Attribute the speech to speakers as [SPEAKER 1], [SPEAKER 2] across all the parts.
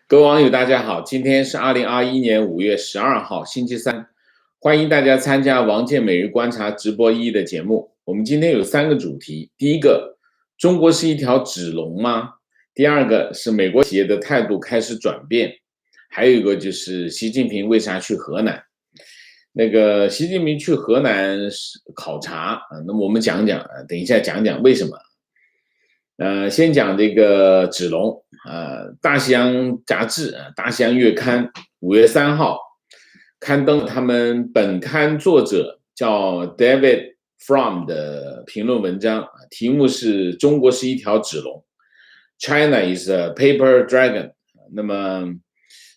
[SPEAKER 1] 各位网友，大家好，今天是2021年5月12号，星期三，欢迎大家参加王健每日观察直播的节目。我们今天有3个主题，第一个，中国是一条纸龙吗？第二个是美国企业的态度开始转变，还有一个就是习近平为啥去河南？习近平去河南考察那么我们讲讲，等一下讲讲为什么。先讲这个纸龙，大西洋杂志大西洋月刊5月3号刊登了他们本刊作者叫 David Frum 的评论文章，题目是中国是一条纸龙 China is a paper dragon。 那么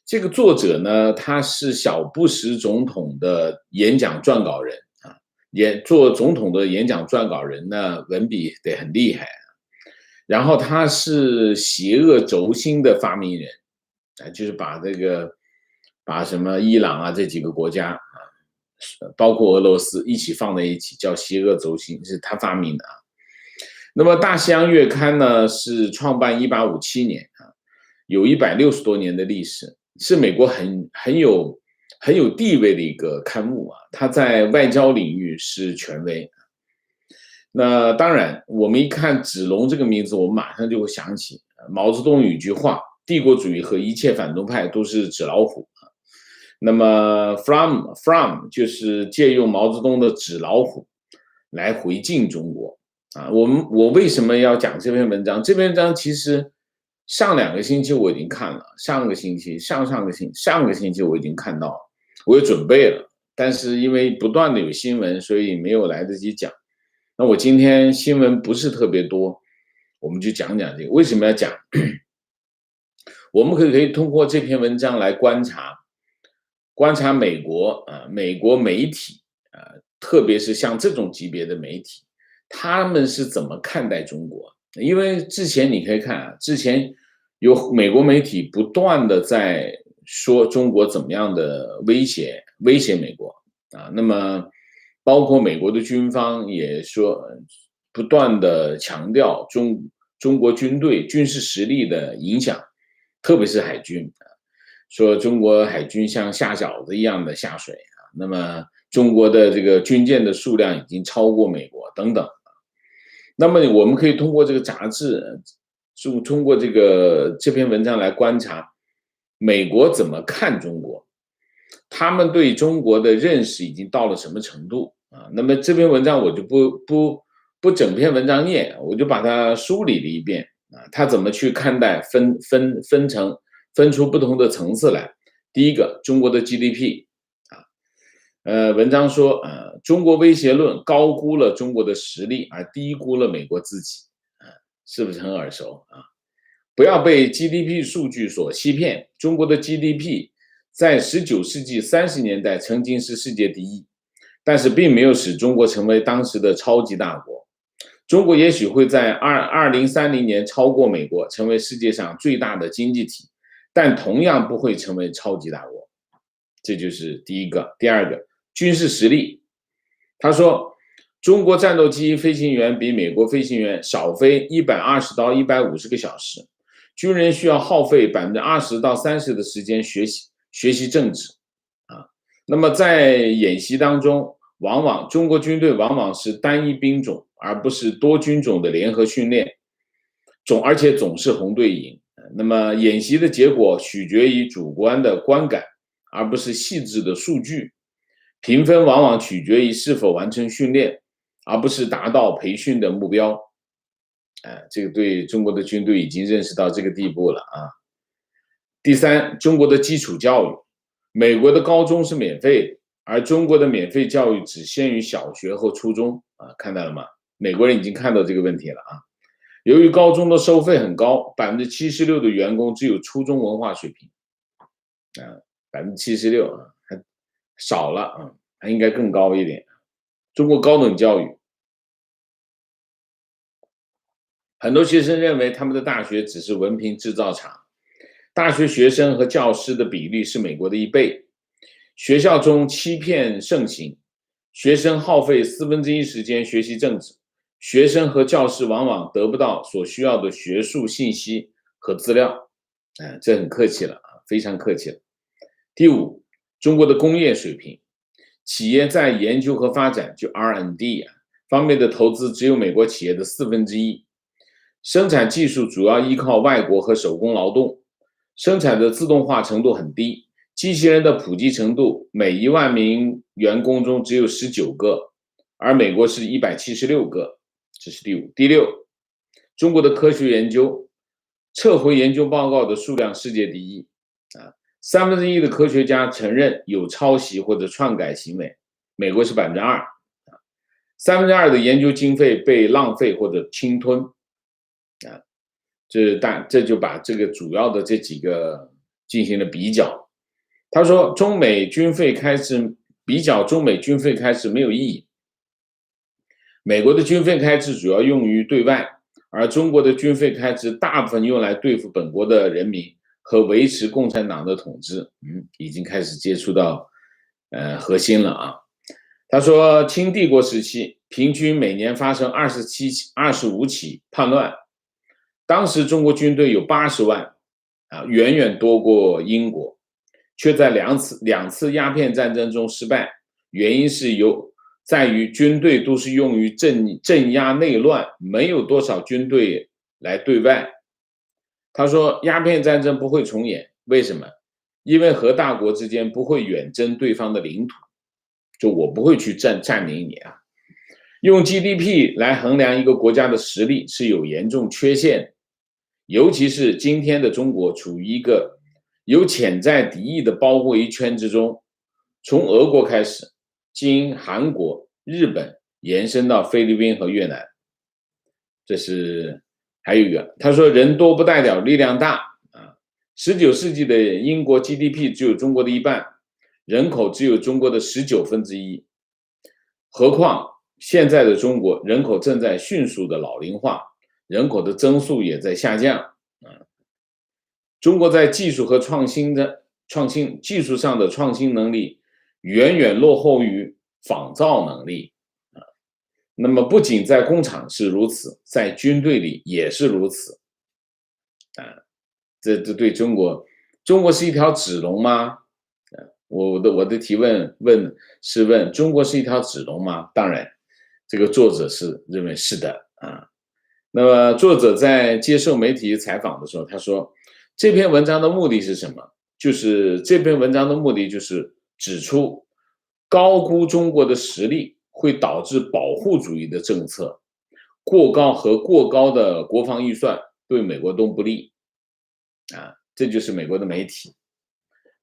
[SPEAKER 1] 这个作者呢，他是小布什总统的演讲撰稿人做总统的演讲撰稿人呢，文笔得很厉害。然后他是邪恶轴心的发明人，就是把什么伊朗啊这几个国家包括俄罗斯一起放在一起，叫邪恶轴心，是他发明的那么大西洋月刊呢是创办1857年有160多年的历史，是美国很有地位的一个刊物它在外交领域是权威。那当然，我们一看纸龙这个名字，我们马上就会想起毛泽东有一句话：帝国主义和一切反动派都是纸老虎。那么 from 就是借用毛泽东的纸老虎来回敬中国我为什么要讲这篇文章？这篇文章其实上2个星期我已经看了，上个星期我已经看到了，我也准备了，但是因为不断的有新闻，所以没有来得及讲。那我今天新闻不是特别多，我们就讲讲这个。为什么要讲？我们可以通过这篇文章来观察美国媒体特别是像这种级别的媒体，他们是怎么看待中国？因为之前你可以看之前有美国媒体不断的在说中国怎么样的威胁美国那么包括美国的军方也说，不断的强调中国军队军事实力的影响，特别是海军说中国海军像下饺子一样的下水那么中国的这个军舰的数量已经超过美国等等。那么我们可以通过这个杂志，通过这篇文章来观察美国怎么看中国，他们对中国的认识已经到了什么程度那么这篇文章我就不整篇文章念，我就把它梳理了一遍他怎么去看待分出不同的层次来。第一个，中国的 GDP 文章说中国威胁论高估了中国的实力，而低估了美国自己是不是很耳熟不要被 GDP 数据所欺骗，中国的 GDP 在19世纪30年代曾经是世界第一，但是并没有使中国成为当时的超级大国。中国也许会在2030年超过美国，成为世界上最大的经济体，但同样不会成为超级大国。这就是第一个。第二个，军事实力。他说，中国战斗机飞行员比美国飞行员少飞120到150个小时，军人需要耗费20%到30%的时间学习政治那么在演习当中，中国军队往往是单一兵种，而不是多军种的联合训练，而且总是红队赢。那么演习的结果取决于主观的观感，而不是细致的数据。评分往往取决于是否完成训练，而不是达到培训的目标。这个对中国的军队已经认识到这个地步了第三，中国的基础教育。美国的高中是免费的，而中国的免费教育只限于小学和初中看到了吗？美国人已经看到这个问题了由于高中的收费很高，76%的员工只有初中文化水平76%还少了还应该更高一点。中国高等教育，很多学生认为他们的大学只是文凭制造厂，大学学生和教师的比例是美国的1倍，学校中欺骗盛行，学生耗费1/4时间学习政治，学生和教师往往得不到所需要的学术信息和资料这很客气了啊，非常客气了。第五，中国的工业水平，企业在研究和发展就 R&D 方面的投资只有美国企业的1/4，生产技术主要依靠外国和手工劳动，生产的自动化程度很低，机器人的普及程度每1万名员工中只有19个，而美国是176个，这是第五。第六，中国的科学研究，撤回研究报告的数量世界第一，1/3的科学家承认有抄袭或者篡改行为，美国是2%，2/3的研究经费被浪费或者侵吞，这就把这个主要的这几个进行了比较。他说，中美军费开支比较，中美军费开支没有意义。美国的军费开支主要用于对外，而中国的军费开支大部分用来对付本国的人民和维持共产党的统治。已经开始接触到核心了啊。他说，清帝国时期平均每年发生25起叛乱，当时中国军队有80万远远多过英国，却在两次鸦片战争中失败，原因是在于军队都是用于镇压内乱，没有多少军队来对外。他说，鸦片战争不会重演，为什么？因为核大国之间不会远征对方的领土，就我不会去占领你啊。用 GDP 来衡量一个国家的实力是有严重缺陷，尤其是今天的中国处于一个有潜在敌意的包围圈之中，从俄国开始，经韩国、日本延伸到菲律宾和越南。这是还有一个，他说人多不代表力量大19世纪的英国 GDP 只有中国的1半，人口只有中国的1/19，何况现在的中国人口正在迅速的老龄化，人口的增速也在下降中国在技术和技术上的创新能力远远落后于仿造能力那么不仅在工厂是如此，在军队里也是如此这对中国是一条纸龙吗？我的提问是问中国是一条纸龙吗？当然，这个作者是认为是的那么作者在接受媒体采访的时候，他说这篇文章的目的是什么？就是这篇文章的目的就是指出高估中国的实力会导致保护主义的政策，过高的国防预算对美国都不利这就是美国的媒体。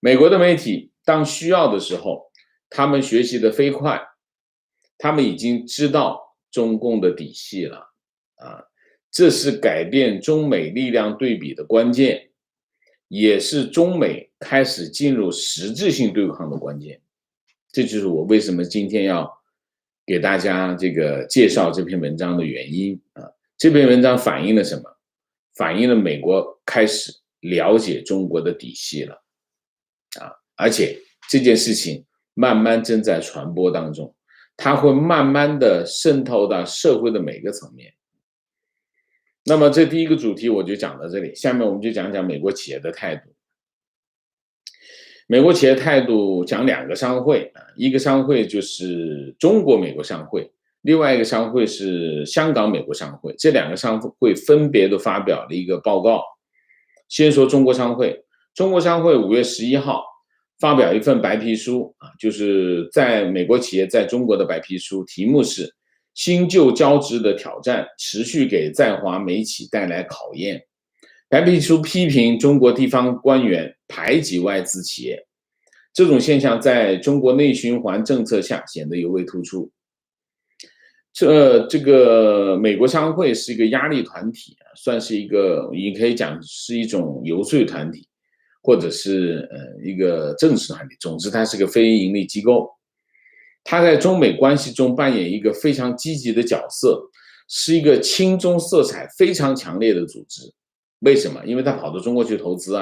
[SPEAKER 1] 美国的媒体当需要的时候，他们学习的飞快，他们已经知道中共的底细了这是改变中美力量对比的关键，也是中美开始进入实质性对抗的关键。这就是我为什么今天要给大家这个介绍这篇文章的原因这篇文章反映了什么？反映了美国开始了解中国的底细了而且这件事情慢慢正在传播当中，它会慢慢的渗透到社会的每个层面。那么这第一个主题我就讲到这里，下面我们就讲讲美国企业的态度。美国企业态度讲2个商会一个商会就是中国美国商会，另外一个商会是香港美国商会，这2个商会分别都发表了一个报告。先说中国商会，中国商会5月11号发表一份白皮书就是在美国企业在中国的白皮书，题目是新旧交织的挑战持续给在华美企带来考验。白皮书批评中国地方官员排挤外资企业，这种现象在中国内循环政策下显得尤为突出。这个美国商会是一个压力团体算是一个也可以讲是一种游说团体，或者是一个政治团体，总之它是个非盈利机构。它在中美关系中扮演一个非常积极的角色，是一个亲中色彩非常强烈的组织。为什么？因为他跑到中国去投资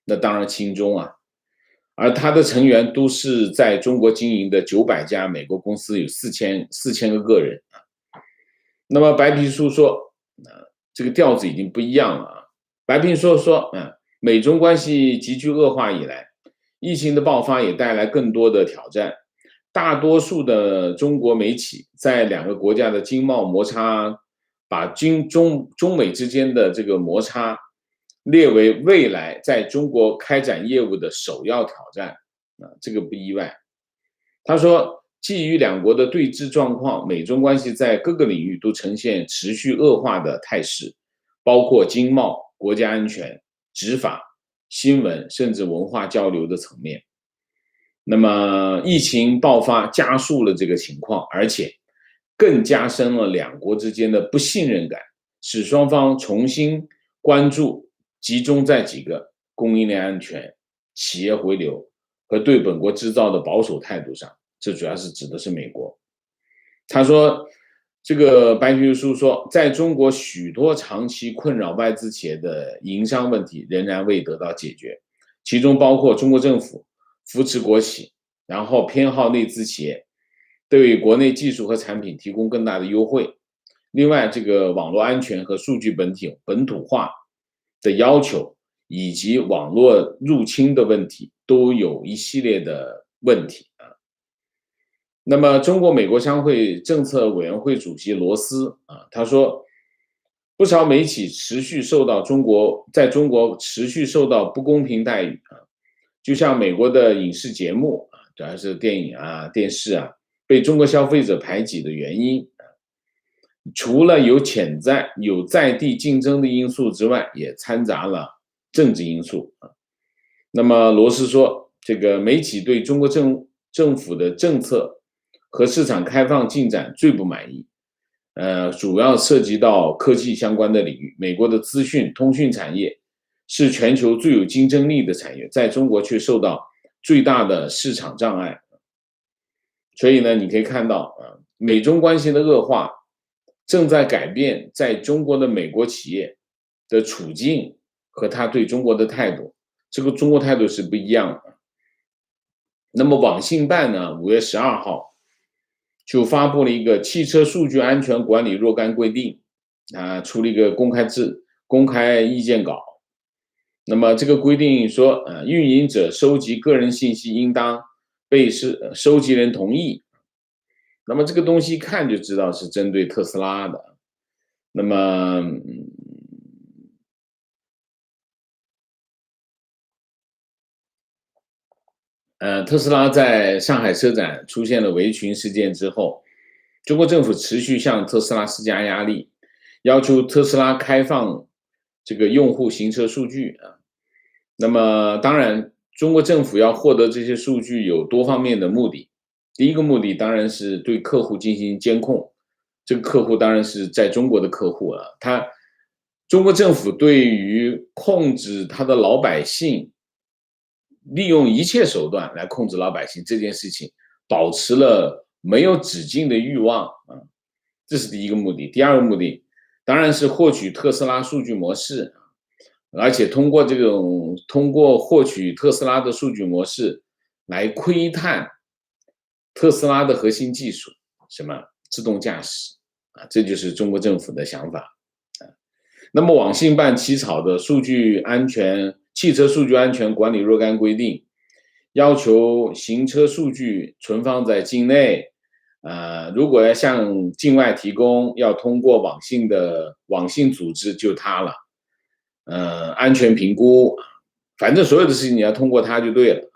[SPEAKER 1] 那当然亲中而他的成员都是在中国经营的900家美国公司，有4000个个人那么白皮书说这个调子已经不一样了白皮书说美中关系急剧恶化以来，疫情的爆发也带来更多的挑战。大多数的中国媒体在两个国家的经贸摩擦，把中美之间的这个摩擦列为未来在中国开展业务的首要挑战这个不意外。他说，基于两国的对峙状况，美中关系在各个领域都呈现持续恶化的态势，包括经贸、国家安全、执法、新闻，甚至文化交流的层面。那么，疫情爆发加速了这个情况，而且更加深了两国之间的不信任感，使双方重新关注集中在几个供应链安全、企业回流和对本国制造的保守态度上。这主要是指的是美国。他说，这个白皮书说，在中国许多长期困扰外资企业的营商问题仍然未得到解决，其中包括中国政府扶持国企，然后偏好内资企业，对国内技术和产品提供更大的优惠。另外，这个网络安全和数据本土化的要求，以及网络入侵的问题，都有一系列的问题。那么，中国美国商会政策委员会主席罗斯他说，不少媒体在中国持续受到不公平待遇就像美国的影视节目主要是电影电视被中国消费者排挤的原因除了有在地竞争的因素之外，也掺杂了政治因素那么罗斯说，这个媒体对中国政府的政策和市场开放进展最不满意，主要涉及到科技相关的领域。美国的资讯通讯产业是全球最有竞争力的产业，在中国却受到最大的市场障碍。所以呢，你可以看到美中关系的恶化正在改变在中国的美国企业的处境和他对中国的态度。这个中国态度是不一样的。那么网信办呢，5月12号就发布了一个汽车数据安全管理若干规定出了一个公开意见稿。那么这个规定说运营者收集个人信息应当被收集人同意。那么这个东西一看就知道是针对特斯拉的。那么特斯拉在上海车展出现了围群事件之后，中国政府持续向特斯拉施加压力，要求特斯拉开放这个用户行车数据那么当然，中国政府要获得这些数据有多方面的目的。第一个目的当然是对客户进行监控，这个客户当然是在中国的客户中国政府对于控制他的老百姓，利用一切手段来控制老百姓这件事情，保持了没有止境的欲望这是第一个目的。第二个目的当然是获取特斯拉数据模式，而且通过获取特斯拉的数据模式来窥探特斯拉的核心技术，什么自动驾驶这就是中国政府的想法那么网信办起草的汽车数据安全管理若干规定，要求行车数据存放在境内如果要向境外提供，要通过网信组织就它了安全评估，反正所有的事情你要通过它就对了。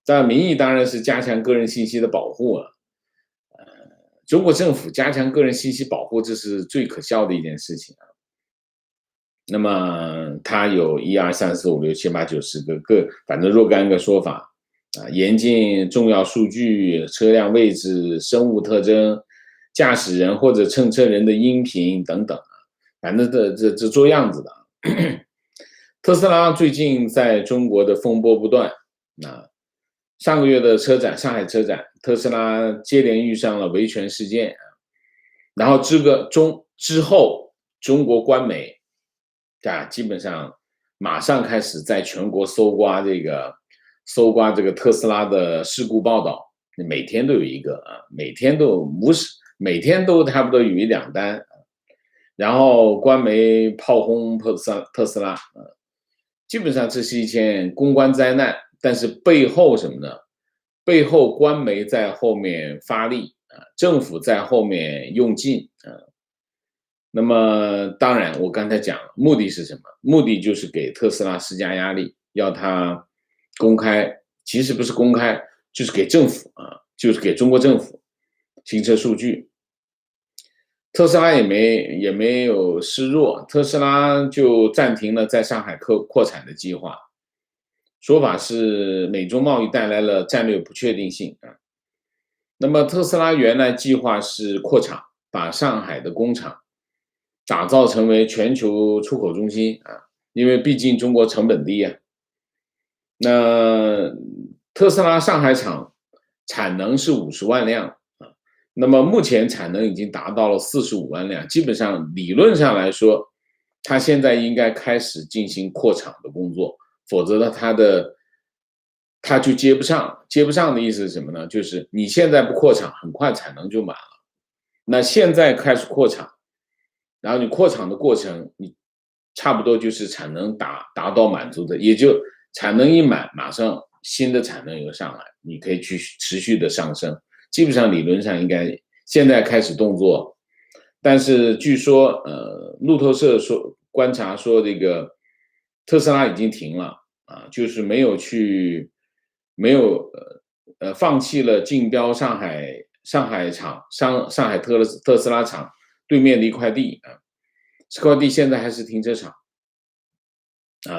[SPEAKER 1] 但名义当然是加强个人信息的保护了。中国政府加强个人信息保护，这是最可笑的一件事情那么它有1、2、3、4、5、6、7、8、9、10个反正若干个说法严禁重要数据、车辆位置、生物特征、驾驶人或者乘车人的音频等等反正这做样子的。特斯拉最近在中国的风波不断上个月的上海车展，特斯拉接连遇上了维权事件然后之后中国官媒基本上马上开始在全国搜刮这个特斯拉的事故报道，每天都有一个每天都差不多有1、2单然后官媒炮轰特斯拉基本上这是一件公关灾难，但是背后什么呢？背后官媒在后面发力政府在后面用劲那么当然，我刚才讲了，目的是什么？目的就是给特斯拉施加压力，要它公开，其实不是公开，就是给政府就是给中国政府行车数据。特斯拉也没有示弱，特斯拉就暂停了在上海扩产的计划，说法是美中贸易带来了战略不确定性那么特斯拉原来计划是扩厂，把上海的工厂打造成为全球出口中心因为毕竟中国成本低那特斯拉上海厂产能是50万辆那么目前产能已经达到了45万辆，基本上理论上来说，它现在应该开始进行扩厂的工作，否则呢，它就接不上。接不上的意思是什么呢？就是你现在不扩厂，很快产能就满了。那现在开始扩厂，然后你扩厂的过程，你差不多就是产能达到满足的，也就产能一满，马上新的产能又上来，你可以去持续的上升。基本上理论上应该现在开始动作，但是据说路透社观察说这个特斯拉已经停了就是放弃了竞标上海厂上海特斯拉厂对面的一块地这块地现在还是停车场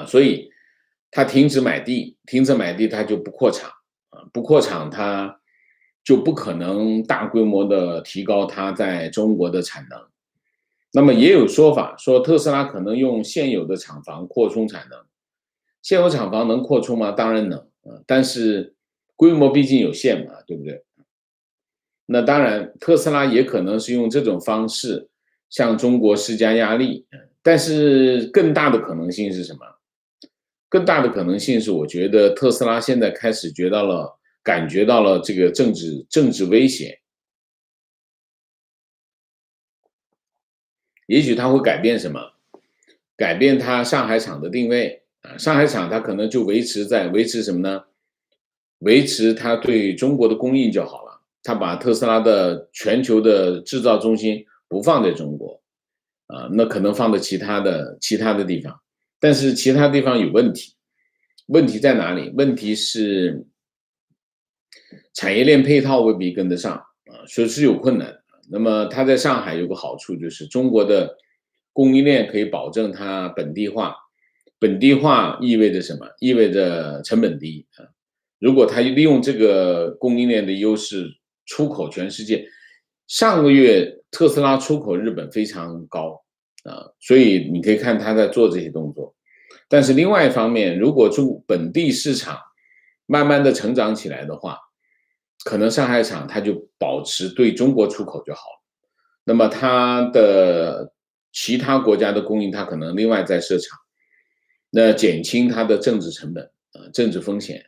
[SPEAKER 1] 所以他停止买地他就不扩厂不扩厂他就不可能大规模的提高它在中国的产能。那么也有说法说特斯拉可能用现有的厂房扩充产能。现有厂房能扩充吗？当然能但是规模毕竟有限嘛，对不对？那当然特斯拉也可能是用这种方式向中国施加压力，但是更大的可能性是什么？更大的可能性是我觉得特斯拉现在开始感觉到了这个政治危险，也许它会改变什么？改变它上海厂的定位上海厂它可能就维持什么呢？维持它对中国的供应就好了。它把特斯拉的全球的制造中心不放在中国那可能放在其他的地方，但是其他地方有问题。问题在哪里？问题是产业链配套未必跟得上所以是有困难。那么它在上海有个好处，就是中国的供应链可以保证它本地化。本地化意味着什么？意味着成本低如果它利用这个供应链的优势出口全世界，上个月特斯拉出口日本非常高所以你可以看它在做这些动作。但是另外一方面，如果本地市场慢慢的成长起来的话，可能上海厂它就保持对中国出口就好了。那么它的其他国家的供应，它可能另外再设厂，那减轻它的政治成本政治风险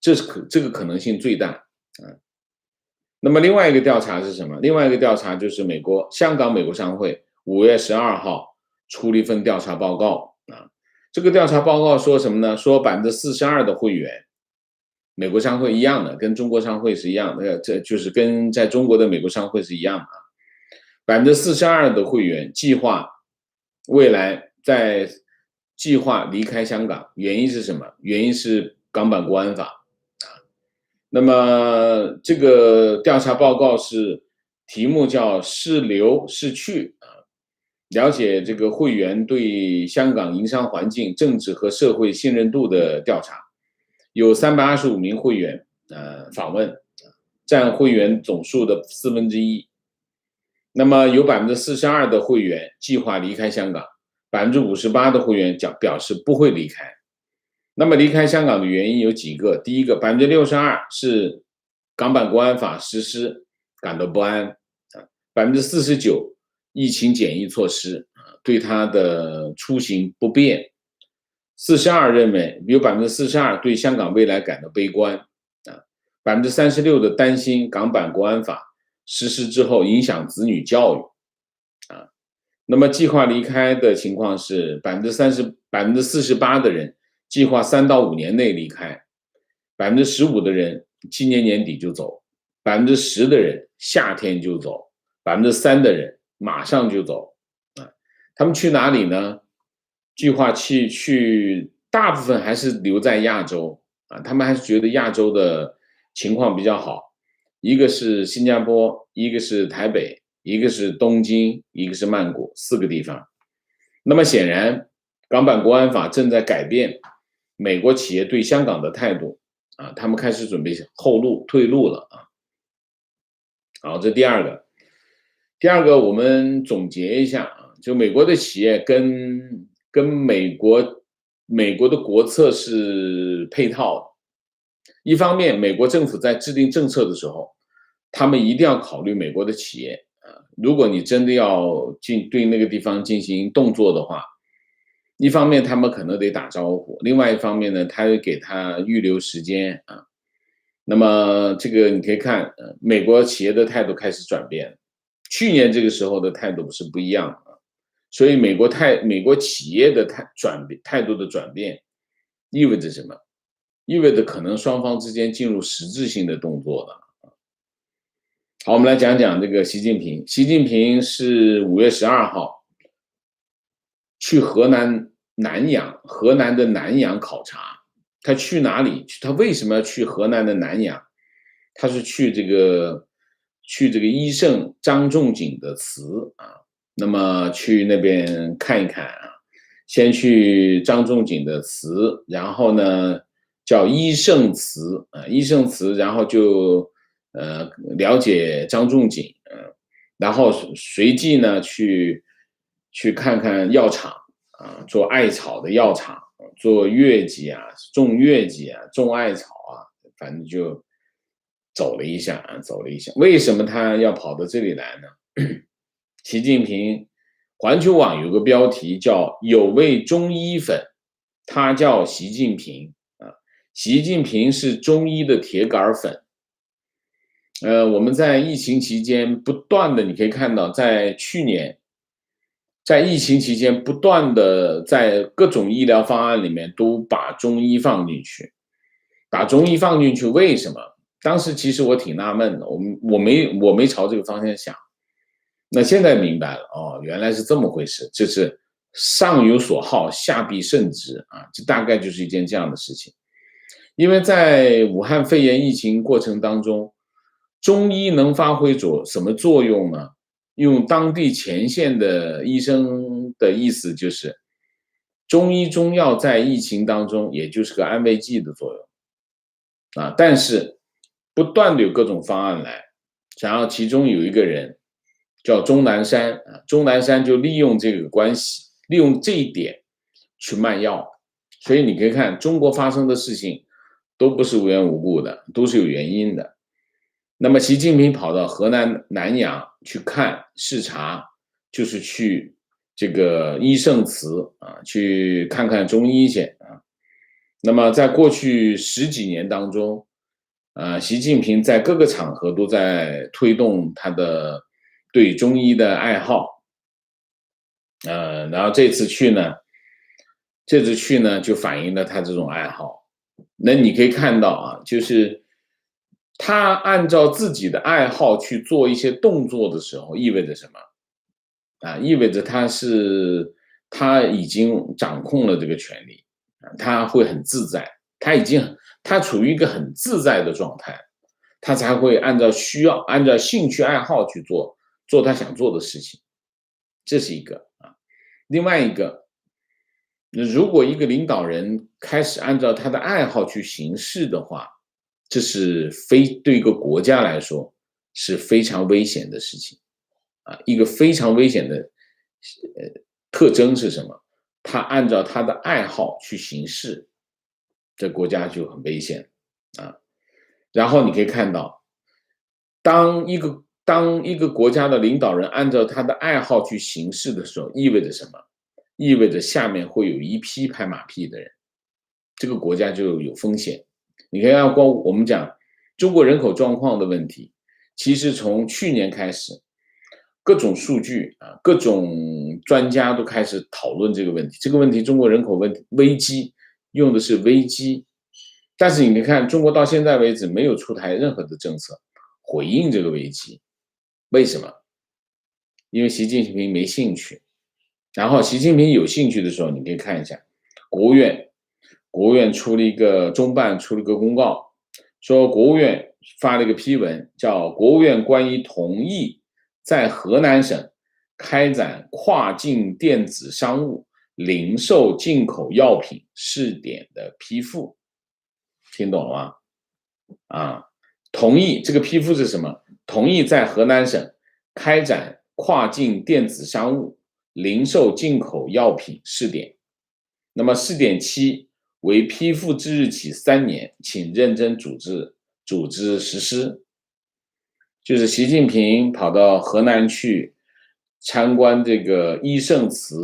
[SPEAKER 1] 这个可能性最大那么另外一个调查是什么？另外一个调查就是香港美国商会5月12号出了一份调查报告这个调查报告说什么呢？说42%的会员，美国商会一样的，跟中国商会是一样的，这就是跟在中国的美国商会是一样的42%的会员未来计划离开香港，原因是什么？原因是港版国安法那么这个调查报告题目叫是留是去了解这个会员对香港营商环境、政治和社会信任度的调查，有325名会员访问，占会员总数的1/4。那么有42%的会员计划离开香港，58%的会员表示不会离开。那么离开香港的原因有几个？第一个，62%是港版国安法实施感到不安，49%疫情检疫措施对他的出行不便，42%认为有42%对香港未来感到悲观36%的担心港版国安法实施之后影响子女教育那么计划离开的情况是48%的人计划3到5年内离开，15%的人今年年底就走，10%的人夏天就走，3%的人马上就走。他们去哪里呢？计划去大部分还是留在亚洲啊，他们还是觉得亚洲的情况比较好。一个是新加坡，一个是台北，一个是东京，一个是曼谷，4个地方。那么显然，港版国安法正在改变美国企业对香港的态度啊，他们开始准备退路了啊。好，这第二个。第二个，我们总结一下啊，就美国的企业跟美国的国策是配套的。一方面，美国政府在制定政策的时候，他们一定要考虑美国的企业啊。如果你真的要对那个地方进行动作的话，一方面他们可能得打招呼，另外一方面呢，他会给他预留时间啊。那么这个你可以看，美国企业的态度开始转变。去年这个时候的态度是不一样的，所以美国企业的态度的转变，意味着什么？意味着可能双方之间进入实质性的动作了。好，我们来讲讲这个习近平。习近平是5月12号去河南的南阳考察。他去哪里？他为什么要去河南的南阳？他是去这个医圣张仲景的祠啊，那么去那边看一看啊。先去张仲景的祠，然后呢叫医圣祠啊，医圣祠，然后就了解张仲景，然后随即呢去看看药厂啊，做艾草的药厂，做月季啊，种月季啊，种艾草啊，反正就走了一下。为什么他要跑到这里来呢？习近平，环球网有个标题叫“有位中医粉”，他叫习近平啊。习近平是中医的铁杆粉。我们在疫情期间不断的，你可以看到，在去年，在疫情期间不断的在各种医疗方案里面都把中医放进去。为什么？当时其实我挺纳闷的，我没朝这个方向想。那现在明白了哦，原来是这么回事，就是上有所好，下必甚之啊，这大概就是一件这样的事情。因为在武汉肺炎疫情过程当中，中医能发挥着什么作用呢？用当地前线的医生的意思就是，中医中药在疫情当中也就是个安慰剂的作用啊。但是不断的有各种方案来，然后其中有一个人叫钟南山啊，钟南山就利用这个关系，利用这一点去卖药。所以你可以看中国发生的事情都不是无缘无故的，都是有原因的。那么习近平跑到河南南阳去视察，就是去这个医圣祠啊，去看看中医去啊。那么在过去10几年当中，习近平在各个场合都在推动他的对中医的爱好。然后这次去呢就反映了他这种爱好。那你可以看到啊，就是他按照自己的爱好去做一些动作的时候，意味着什么？意味着他已经掌控了这个权利，他会很自在，他处于一个很自在的状态，他才会按照兴趣爱好去做他想做的事情。这是一个啊。另外一个，如果一个领导人开始按照他的爱好去行事的话，这是对一个国家来说是非常危险的事情啊。一个非常危险的特征是什么？他按照他的爱好去行事，这国家就很危险啊。然后你可以看到，当一个国家的领导人按照他的爱好去行事的时候，意味着什么？意味着下面会有一批拍马屁的人，这个国家就有风险。你看，光我们讲中国人口状况的问题，其实从去年开始，各种数据啊，各种专家都开始讨论这个问题。这个问题，中国人口危机用的是危机。但是你看，中国到现在为止没有出台任何的政策回应这个危机，为什么？因为习近平没兴趣。然后习近平有兴趣的时候，你可以看一下，国务院出了一个中办出了一个公告，说国务院发了一个批文，叫《国务院关于同意在河南省开展跨境电子商务、零售进口药品试点的批复》，听懂了吗？同意这个批复是什么？同意在河南省开展跨境电子商务、零售进口药品试点。那么试点期为批复之日起3年，请认真组织实施。就是习近平跑到河南去参观这个医圣祠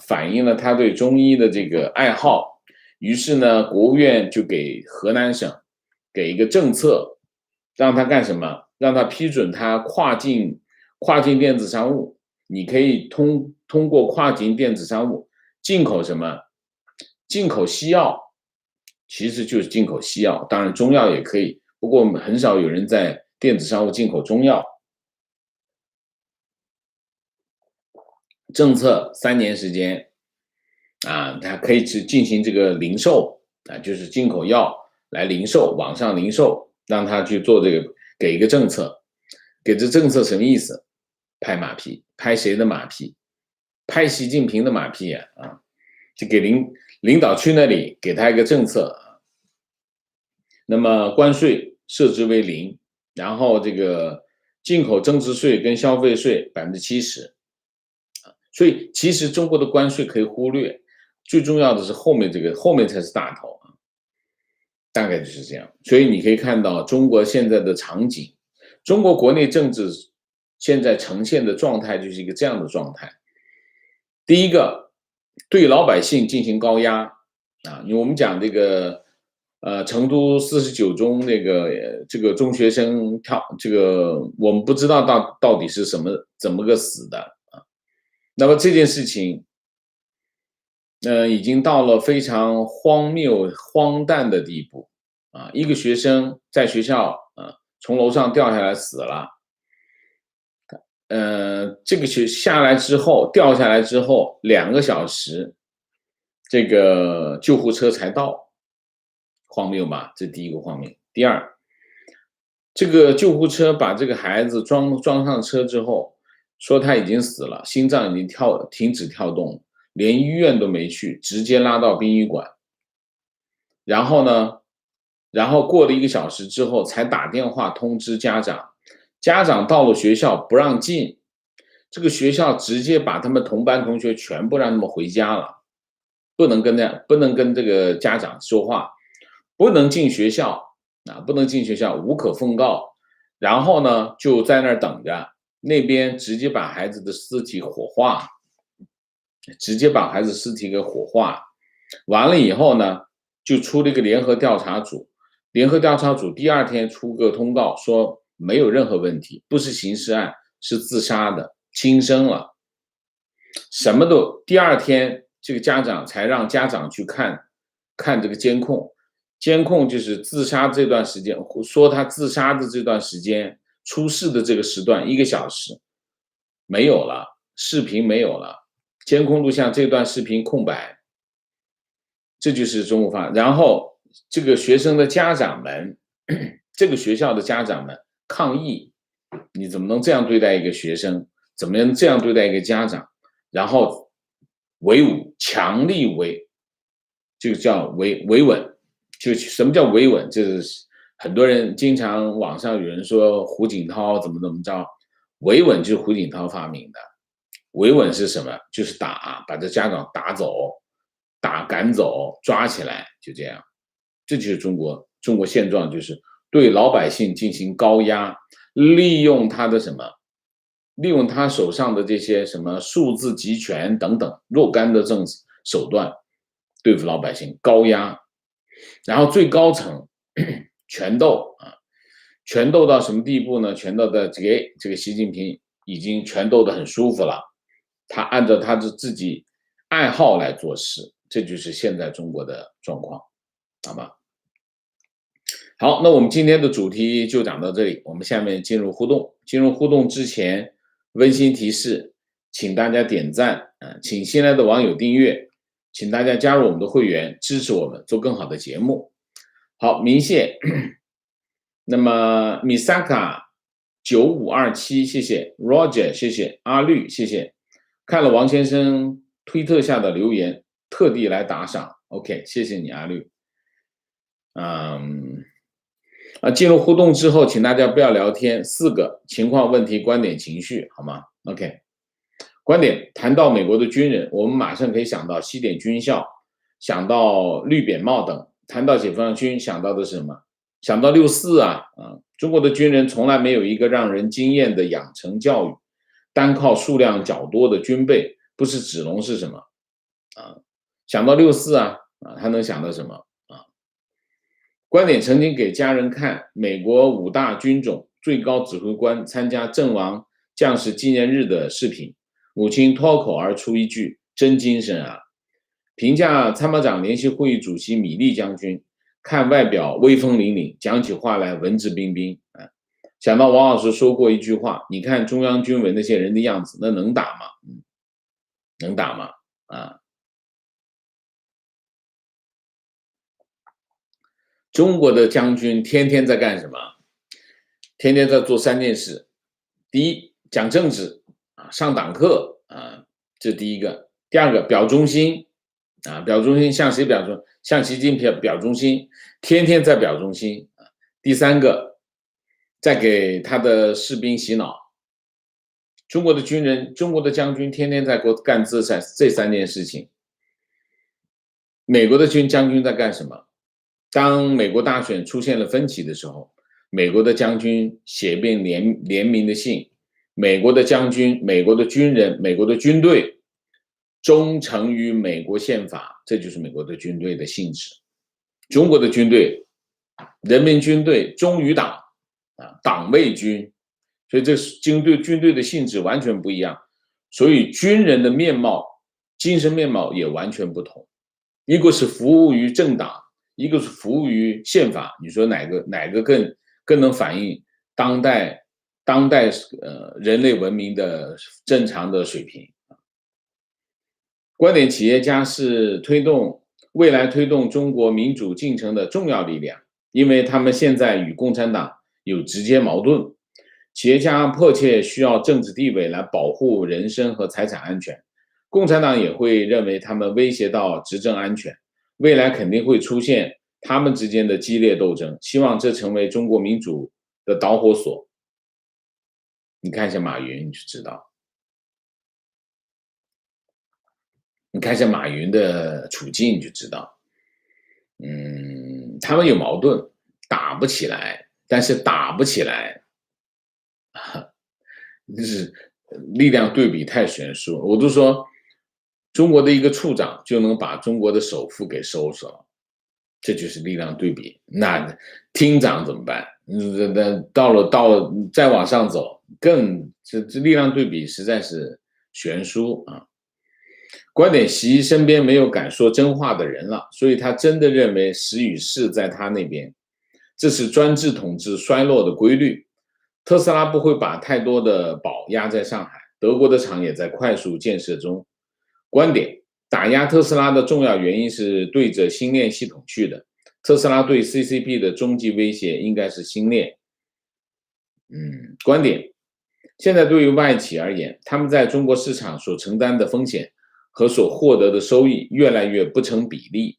[SPEAKER 1] 反映了他对中医的这个爱好。于是呢，国务院就给河南省给一个政策，让他干什么？让他批准他跨境电子商务，你可以通过跨境电子商务进口什么？进口西药，其实就是进口西药，当然中药也可以，不过很少有人在电子商务进口中药。政策3年时间它可以去进行这个零售就是进口药来零售，网上零售，让他去做这个，给一个政策。给这政策什么意思？拍马屁，拍谁的马屁？拍习近平的马屁就给领导去那里给他一个政策那么关税设置为0，然后这个进口增值税跟消费税70%。所以其实中国的关税可以忽略，最重要的是后面才是大头大概就是这样。所以你可以看到中国现在的场景，中国国内政治现在呈现的状态就是一个这样的状态。第一个，对老百姓进行高压因为我们讲这个成都49中这个中学生这个我们不知道到底是怎么个死的那么这件事情已经到了非常荒谬荒诞的地步一个学生在学校从楼上掉下来死了这个掉下来之后2个小时这个救护车才到，荒谬吧？这第一个荒谬。第二，这个救护车把这个孩子装上车之后，说他已经死了，心脏已经停止跳动，连医院都没去，直接拉到殡仪馆。然后呢，过了1个小时之后，才打电话通知家长，家长到了学校不让进，这个学校直接把他们同班同学全部让他们回家了。不能跟这个家长说话，不能进学校不能进学校，无可奉告。然后呢，就在那儿等着，那边直接把孩子的尸体火化，完了以后呢，就出了一个联合调查组，第2天出个通告说没有任何问题，不是刑事案，是自杀的，轻生了，什么都。第2天。这个家长才让家长去看这个监控就是自杀这段时间，说他自杀的这段时间，出事的这个时段1个小时没有了，视频没有了，监控录像这段视频空白，这就是中国法。然后这个学生的家长们，这个学校的家长们抗议，你怎么能这样对待一个学生？怎么能这样对待一个家长？然后维稳，强力就叫维稳，就什么叫维稳？就是很多人经常网上有人说胡锦涛怎么着，维稳就是胡锦涛发明的。维稳是什么？就是把这家长打走，赶走，抓起来，就这样。这就是中国现状，就是对老百姓进行高压，利用他的什么？利用他手上的这些什么数字集权等等若干的政治手段对付老百姓，高压。然后最高层权斗权斗到什么地步呢？权斗的这个习近平已经权斗得很舒服了，他按照他的自己爱好来做事，这就是现在中国的状况，好吗？好，那我们今天的主题就讲到这里，我们下面进入互动。进入互动之前，温馨提示，请大家点赞请新来的网友订阅，请大家加入我们的会员，支持我们做更好的节目。好，明谢。那么 Misaka 9527，谢谢 Roger， 谢谢阿绿，谢谢。看了王先生推特下的留言，特地来打赏。OK， 谢谢你阿绿。进入互动之后，请大家不要聊天，4个情况、问题、观点、情绪，好吗 ？OK， 观点谈到美国的军人，我们马上可以想到西点军校，想到绿扁帽等；谈到解放军，想到的是什么？想到64啊，中国的军人从来没有一个让人惊艳的养成教育，单靠数量较多的军备，不是子龙是什么？想到64啊，还能想到什么？观点曾经给家人看美国5大军种最高指挥官参加阵亡将士纪念日的视频，母亲脱口而出一句：“真精神啊！”评价参谋长联席会议主席米利将军，看外表威风凛凛，讲起话来文质彬彬。想到王老师说过一句话：“你看中央军委那些人的样子，那能打吗？能打吗？”中国的将军天天在干什么？天天在做3件事。第一，讲政治上党课这是第一个。第二个，表忠心表忠心向谁表忠？向习近平表忠心，天天在表忠心。第三个，在给他的士兵洗脑。中国的军人，中国的将军天天在干这3件事情。美国的将军在干什么？当美国大选出现了分歧的时候，美国的将军写遍联名的信，美国的将军、美国的军人、美国的军队忠诚于美国宪法，这就是美国的军队的性质。中国的军队，人民军队忠于党党为军，所以这军队的性质完全不一样，所以军人的面貌、精神面貌也完全不同。一个是服务于政党，一个是服务于宪法，你说哪个更能反映当代人类文明的正常的水平？观点企业家是未来推动中国民主进程的重要力量，因为他们现在与共产党有直接矛盾。企业家迫切需要政治地位来保护人身和财产安全，共产党也会认为他们威胁到执政安全，未来肯定会出现他们之间的激烈斗争，希望这成为中国民主的导火索。你看一下马云，你就知道。你看一下马云的处境，你就知道。他们有矛盾，打不起来，但是打不起来，就是力量对比太悬殊。我都说，中国的一个处长就能把中国的首富给收拾了，这就是力量对比。那厅长怎么办？到了再往上走，这力量对比实在是悬殊啊。观点习身边没有敢说真话的人了，所以他真的认为时与势在他那边，这是专制统治衰落的规律。特斯拉不会把太多的宝压在上海，德国的厂也在快速建设中。观点打压特斯拉的重要原因是对着星链系统去的，特斯拉对 CCP 的终极威胁应该是星链。观点现在对于外企而言，他们在中国市场所承担的风险和所获得的收益越来越不成比例，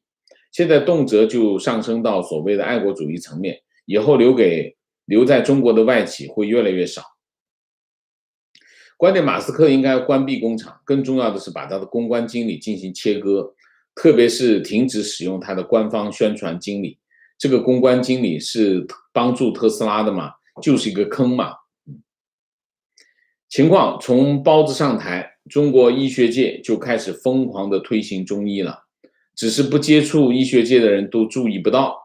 [SPEAKER 1] 现在动辄就上升到所谓的爱国主义层面，以后留在中国的外企会越来越少。观点马斯克应该关闭工厂，更重要的是把他的公关经理进行切割，特别是停止使用他的官方宣传经理。这个公关经理是帮助特斯拉的吗？就是一个坑嘛。情况从包子上台，中国医学界就开始疯狂的推行中医了，只是不接触医学界的人都注意不到。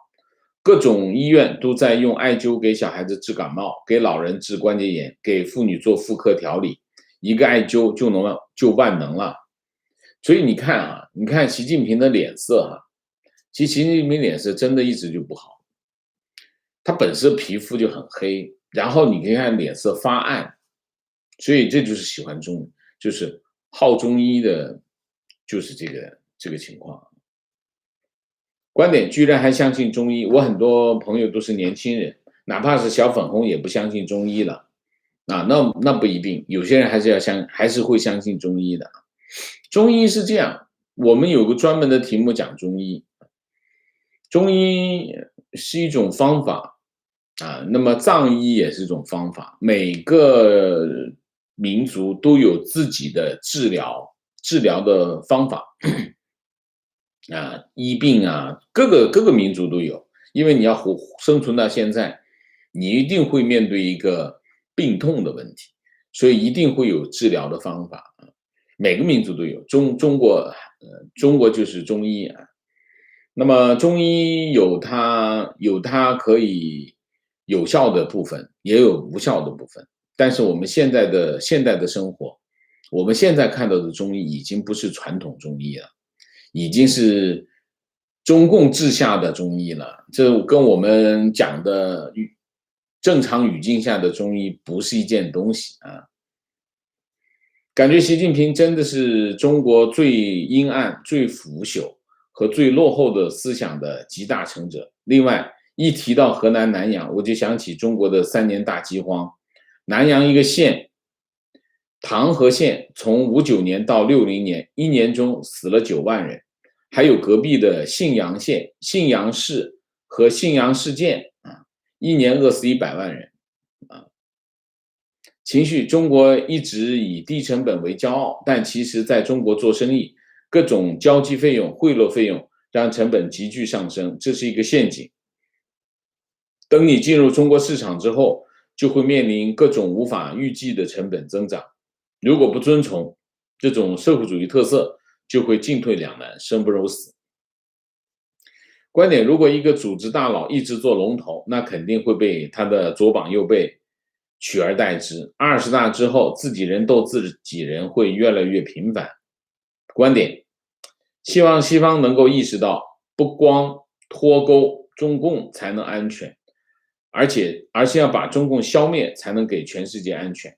[SPEAKER 1] 各种医院都在用艾灸给小孩子治感冒，给老人治关节炎，给妇女做妇科调理，一个艾灸就万能了。所以你看啊，你看习近平的脸色哈，其实习近平脸色真的一直就不好，他本身皮肤就很黑，然后你可以看脸色发暗，所以这就是喜欢就是好中医的，就是这个情况。观点居然还相信中医，我很多朋友都是年轻人，哪怕是小粉红也不相信中医了啊，那不一定，有些人还是会相信中医的。中医是这样，我们有个专门的题目讲中医，中医是一种方法啊，那么藏医也是一种方法，每个民族都有自己的治疗的方法啊，医病啊，各个民族都有，因为你要生存到现在，你一定会面对一个病痛的问题，所以一定会有治疗的方法啊，每个民族都有，中国就是中医啊。那么中医有它可以有效的部分，也有无效的部分。但是我们现代的生活，我们现在看到的中医已经不是传统中医了，已经是中共治下的中医了。这跟我们讲的正常语境下的中医不是一件东西啊。感觉习近平真的是中国最阴暗、最腐朽和最落后的思想的集大成者。另外，一提到河南南阳，我就想起中国的3年大饥荒。南阳一个县，唐河县，从59年到60年，1年中死了9万人。还有隔壁的信阳县、信阳市和信阳市县啊，1年饿死100万人。情绪，中国一直以低成本为骄傲，但其实在中国做生意，各种交际费用、贿赂费用让成本急剧上升，这是一个陷阱。等你进入中国市场之后，就会面临各种无法预计的成本增长。如果不遵从这种社会主义特色，就会进退两难，生不如死。观点，如果一个组织大佬一直做龙头，那肯定会被他的左膀右臂取而代之。20大之后，自己人斗自己人会越来越频繁。观点，希望西方能够意识到，不光脱钩中共才能安全，而且要把中共消灭，才能给全世界安全。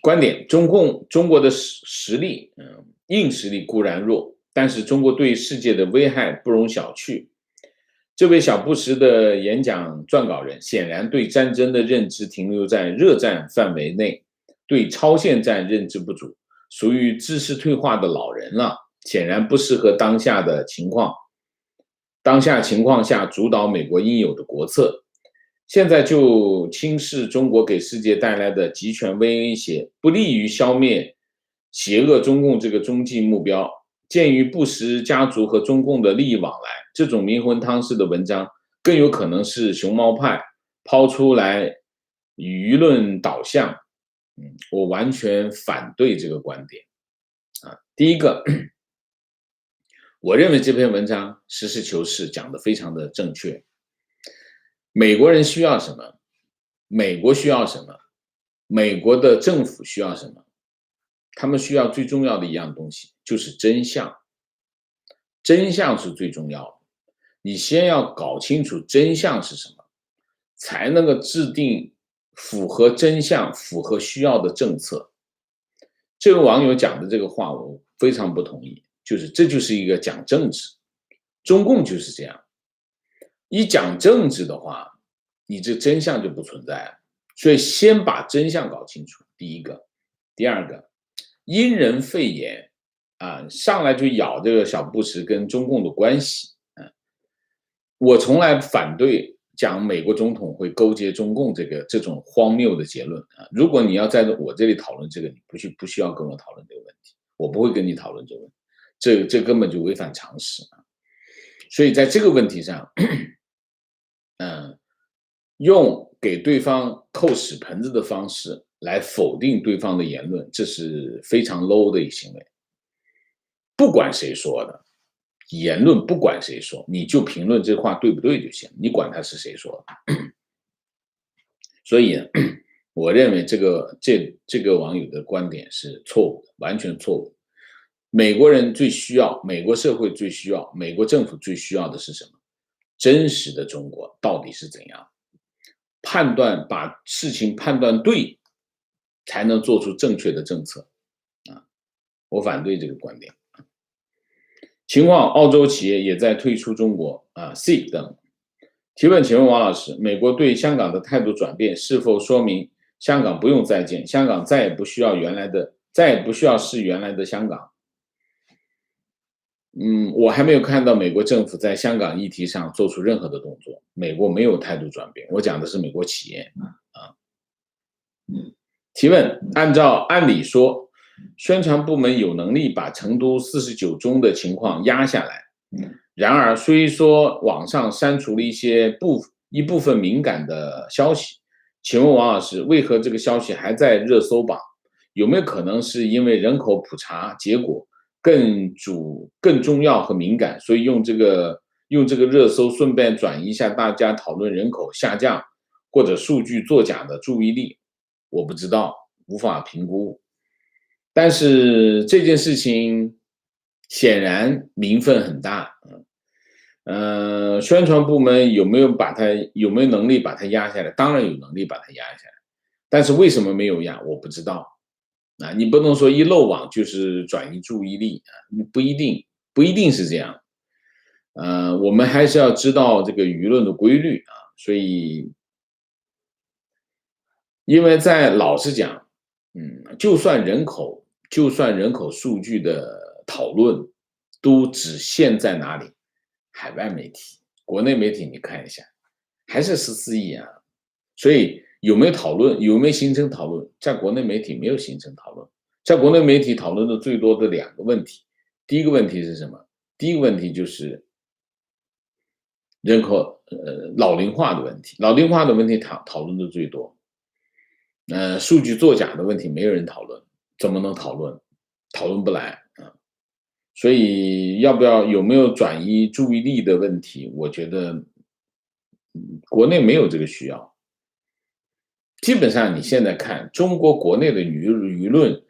[SPEAKER 1] 观点，中国的实力，硬实力固然弱，但是中国对世界的危害不容小觑。这位小布什的演讲撰稿人显然对战争的认知停留在热战范围内，对超限战认知不足，属于知识退化的老人了，显然不适合当下情况下主导美国应有的国策。现在就轻视中国给世界带来的极权威胁，不利于消灭邪恶中共这个终极目标。鉴于布什家族和中共的利益往来，这种迷魂汤式的文章更有可能是熊猫派抛出来舆论导向。我完全反对这个观点。第一个，我认为这篇文章实事求是，讲得非常的正确。美国人需要什么？美国需要什么？美国的政府需要什么？他们需要最重要的一样东西，就是真相。真相是最重要的，你先要搞清楚真相是什么，才能够制定符合真相、符合需要的政策。这位网友讲的这个话，我非常不同意，这就是一个讲政治，中共就是这样。一讲政治的话，你这真相就不存在了。所以先把真相搞清楚，第一个。第二个，因人废言上来就咬这个小布什跟中共的关系。我从来反对讲美国总统会勾结中共这种荒谬的结论。如果你要在我这里讨论这个，你不需要跟我讨论这个问题，我不会跟你讨论这个问题，这根本就违反常识。所以在这个问题上，用给对方扣屎盆子的方式来否定对方的言论，这是非常 low 的一个行为。不管谁说的言论，不管谁说，你就评论这话对不对就行，你管他是谁说的。所以呢，我认为这个网友的观点是错误的，完全错误。美国人最需要，美国社会最需要，美国政府最需要的是什么？真实的中国到底是怎样？判断，把事情判断对，才能做出正确的政策。我反对这个观点。情况，澳洲企业也在退出中国，SEEK 等。提问，请问王老师，美国对香港的态度转变是否说明香港不用再建，香港再也不需要是原来的香港？我还没有看到美国政府在香港议题上做出任何的动作，美国没有态度转变。我讲的是美国企业提问，按理说，宣传部门有能力把成都49中的情况压下来。然而，虽说网上删除了一部分敏感的消息，请问王老师，为何这个消息还在热搜榜？有没有可能是因为人口普查结果更重要和敏感，所以用这个热搜顺便转移一下大家讨论人口下降或者数据作假的注意力？我不知道，无法评估。但是这件事情显然名分很大。宣传部门有没有能力把它压下来？当然有能力把它压下来，但是为什么没有压？我不知道。你不能说一漏网就是转移注意力不一定是这样。我们还是要知道这个舆论的规律所以，因为老实讲，就算人口数据的讨论都只限在哪里？海外媒体，国内媒体你看一下，还是14亿啊。所以有没有讨论？有没有形成讨论？在国内媒体没有形成讨论。在国内媒体讨论的最多的2个问题，第一个问题是什么？第一个问题就是人口老龄化的问题，老龄化的问题讨论的最多。数据作假的问题没有人讨论，怎么能讨论？讨论不来所以有没有转移注意力的问题？我觉得，国内没有这个需要。基本上你现在看中国国内的舆论，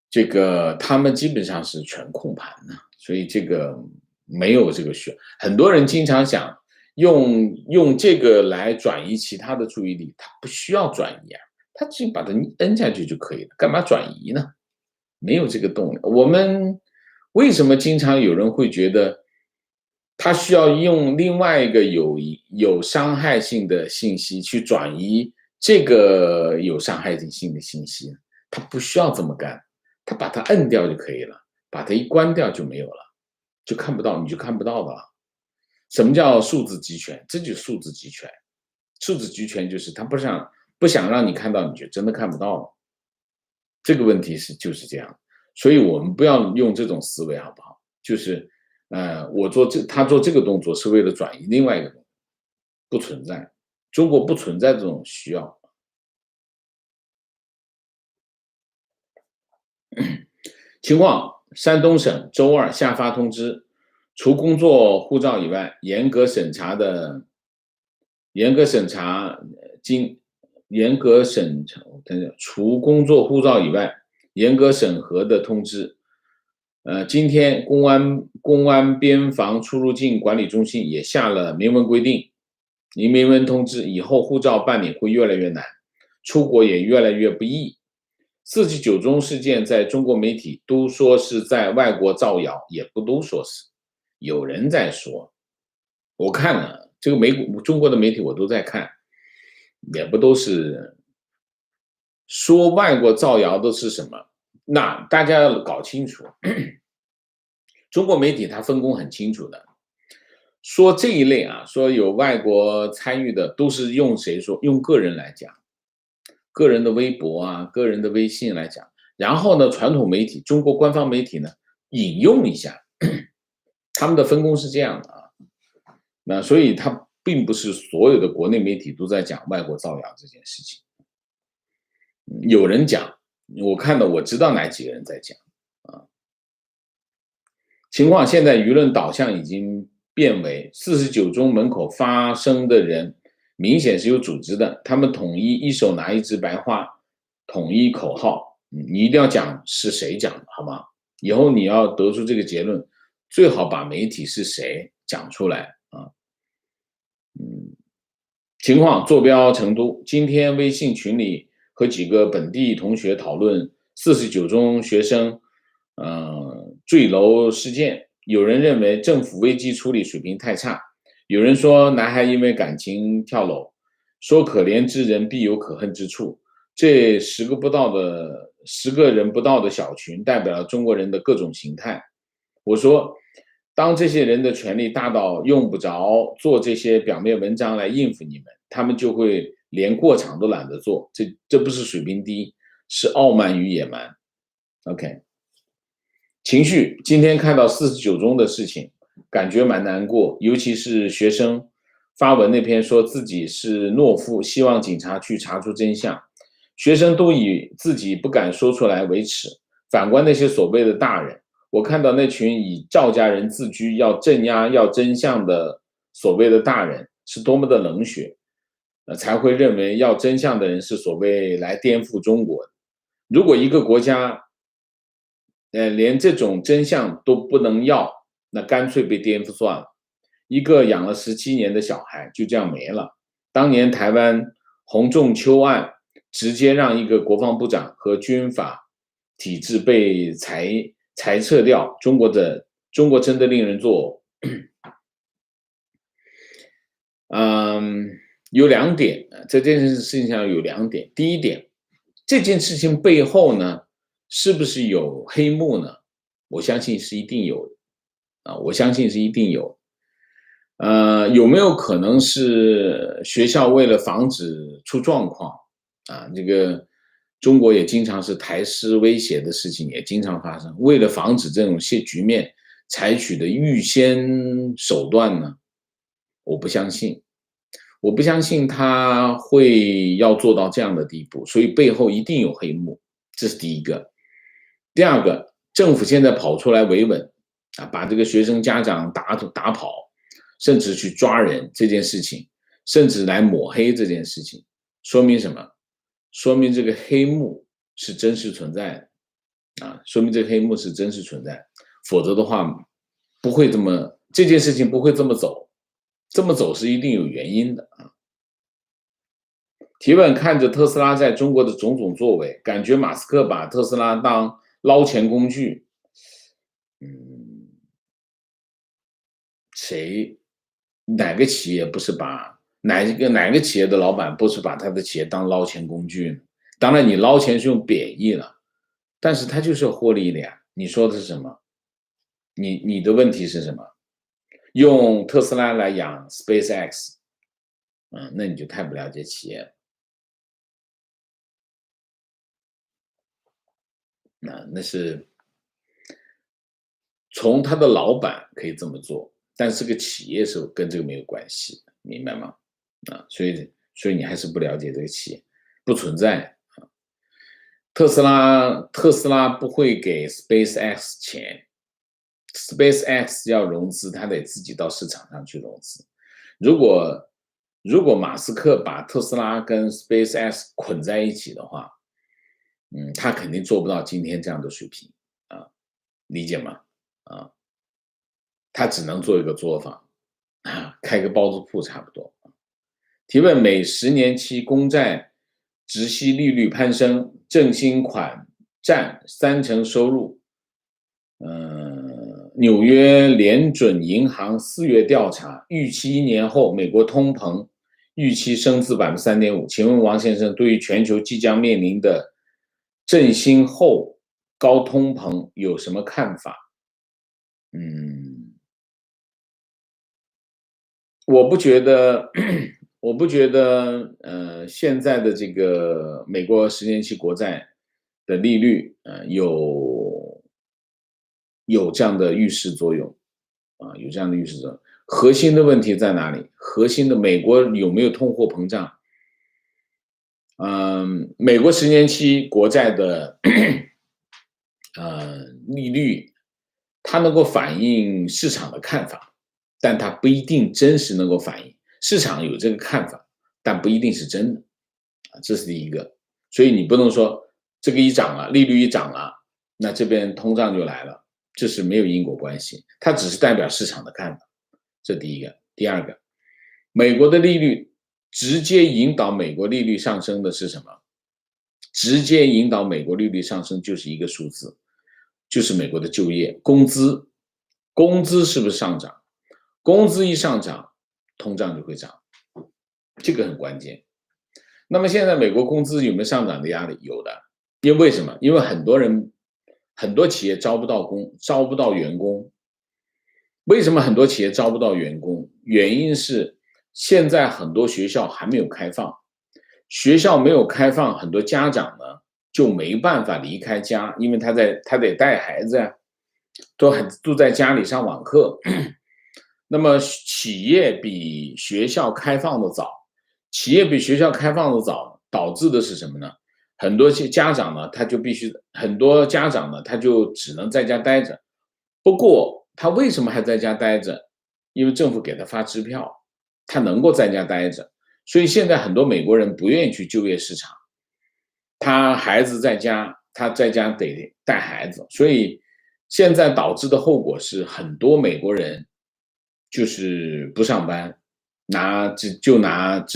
[SPEAKER 1] 这个他们基本上是全控盘的，所以这个没有这个需要。很多人经常想用这个来转移其他的注意力，他不需要转移他只把它摁下去就可以了，干嘛转移呢？没有这个动力。我们为什么经常有人会觉得他需要用另外一个有伤害性的信息去转移这个有伤害性的信息？他不需要这么干，他把它摁掉就可以了，把它一关掉就没有了，就看不到，你就看不到的了。什么叫数字集权？这就是数字集权。数字集权就是他不想让你看到，你就真的看不到了。这个问题就是这样，所以我们不要用这种思维，好不好？就是他做这个动作是为了转移另外一个动作，不存在，中国不存在这种需要。情况，山东省周2下发通知，除工作护照以外，严格审查，除工作护照以外，严格审核的通知。今天公安边防出入境管理中心也下了明文规定，明文通知，以后护照办理会越来越难，出国也越来越不易。49中事件在中国媒体都说是在外国造谣，也不都说是，有人在说，我看了这个中国的媒体我都在看，也不都是说外国造谣的是什么？那大家要搞清楚，中国媒体它分工很清楚的，说这一类说有外国参与的，都是用谁说？用个人来讲，个人的微博个人的微信来讲，然后呢，传统媒体，中国官方媒体呢，引用一下，他们的分工是这样的那所以它并不是所有的国内媒体都在讲外国造谣这件事情，有人讲，我知道哪几个人在讲情况现在舆论导向已经变为49中门口发声的人明显是有组织的，他们统一一手拿一支白话，统一口号，你一定要讲是谁讲的，好吗？以后你要得出这个结论，最好把媒体是谁讲出来啊。情况坐标成都，今天微信群里和几个本地同学讨论49中学生坠楼事件，有人认为政府危机处理水平太差，有人说男孩因为感情跳楼，说可怜之人必有可恨之处。这10个人不到的小群，代表了中国人的各种形态。我说，当这些人的权力大到用不着做这些表面文章来应付你们，他们就会连过场都懒得做。这不是水平低，是傲慢与野蛮。OK， 情绪，今天看到49中的事情，感觉蛮难过，尤其是学生发文那篇说自己是懦夫，希望警察去查出真相。学生都以自己不敢说出来为耻，反观那些所谓的大人，我看到那群以赵家人自居、要镇压、要真相的所谓的大人，是多么的冷血，才会认为要真相的人是所谓来颠覆中国的。如果一个国家，连这种真相都不能要，那干脆被颠覆算了。一个养了17年的小孩就这样没了。当年台湾洪仲丘案，直接让一个国防部长和军法体制被裁撤掉，中国真的令人作呕。有2点，在这件事情上有2点。第一点，这件事情背后呢，是不是有黑幕呢？我相信是一定有的，我相信是一定有。有没有可能是学校为了防止出状况这个中国也经常是台师威胁的事情也经常发生，为了防止这种局面采取的预先手段呢？我不相信他会要做到这样的地步，所以背后一定有黑幕，这是第一个。第二个，政府现在跑出来维稳把这个学生家长打跑，甚至去抓人这件事情，甚至来抹黑这件事情，说明什么？说明这个黑幕是真实存在的说明这个黑幕是真实存在，否则的话不会这件事情不会这么走，这么走是一定有原因的提问：看着特斯拉在中国的种种作为，感觉马斯克把特斯拉当捞钱工具。哪个企业不是把哪个企业的老板不是把他的企业当捞钱工具呢？当然，你捞钱是用贬义了，但是他就是要获利的呀。你说的是什么？你的问题是什么？用特斯拉来养 SpaceX，那你就太不了解企业了。那是从他的老板可以这么做，但是个企业是跟这个没有关系，明白吗？所以你还是不了解这个企业，不存在特斯拉不会给 SpaceX 钱，SpaceX 要融资，他得自己到市场上去融资。如果马斯克把特斯拉跟 SpaceX 捆在一起的话，他肯定做不到今天这样的水平理解吗？他只能做一个作坊开个包子铺差不多。提问：每10年期公债直息利率攀升，振兴款占30%收入。纽约联准银行4月调查，预期1年后美国通膨预期升至 3.5%。请问王先生，对于全球即将面临的振兴后高通膨有什么看法？我不觉得，现在的这个美国10年期国债的利率，有这样的预示作用，有这样的预示作用。核心的问题在哪里？核心的美国有没有通货膨胀？美国10年期国债的利率，它能够反映市场的看法，但它不一定真实能够反映市场有这个看法，但不一定是真的这是第一个。所以你不能说这个一涨了，利率一涨了，那这边通胀就来了，这是没有因果关系，它只是代表市场的看法。这第一个。第二个，美国的利率直接引导美国利率上升的是什么？直接引导美国利率上升就是一个数字，就是美国的就业工资。工资是不是上涨？工资一上涨，通胀就会涨，这个很关键。那么现在美国工资有没有上涨的压力？有的。因为什么？因为很多企业招不到员工。为什么很多企业招不到员工？原因是现在很多学校还没有开放，学校没有开放，很多家长呢就没办法离开家，因为他得带孩子呀，都在家里上网课。那么企业比学校开放的早，导致的是什么呢？很多家长呢，他就只能在家待着。不过他为什么还在家待着？因为政府给他发支票，他能够在家待着。所以现在很多美国人不愿意去就业市场，孩子在家，他在家得带孩子，所以现在导致的后果是很多美国人就是不上班，拿支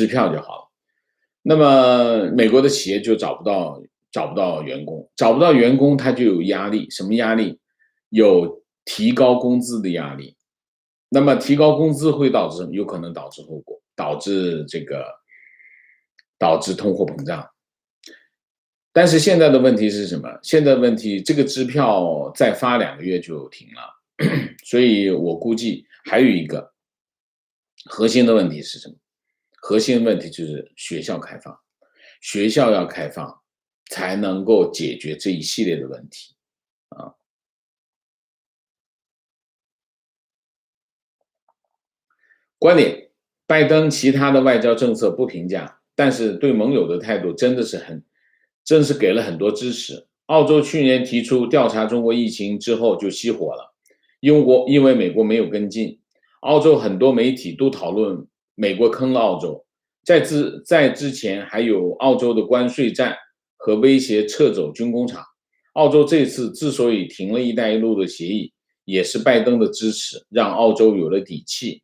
[SPEAKER 1] 票就好了。那么美国的企业就找不到员工，他就有压力。什么压力？有提高工资的压力。那么提高工资会导致什么？有可能导致后果，导致通货膨胀。但是现在的问题是什么？现在问题这个支票再发2个月就停了。所以我估计还有一个核心的问题是什么？核心问题就是学校开放，学校要开放才能够解决这一系列的问题啊。观点：拜登其他的外交政策不评价，但是对盟友的态度真是给了很多支持。澳洲去年提出调查中国疫情之后就熄火了，因为美国没有跟进。澳洲很多媒体都讨论美国坑了澳洲。在之前还有澳洲的关税战和威胁撤走军工厂。澳洲这次之所以停了一带一路的协议，也是拜登的支持，让澳洲有了底气。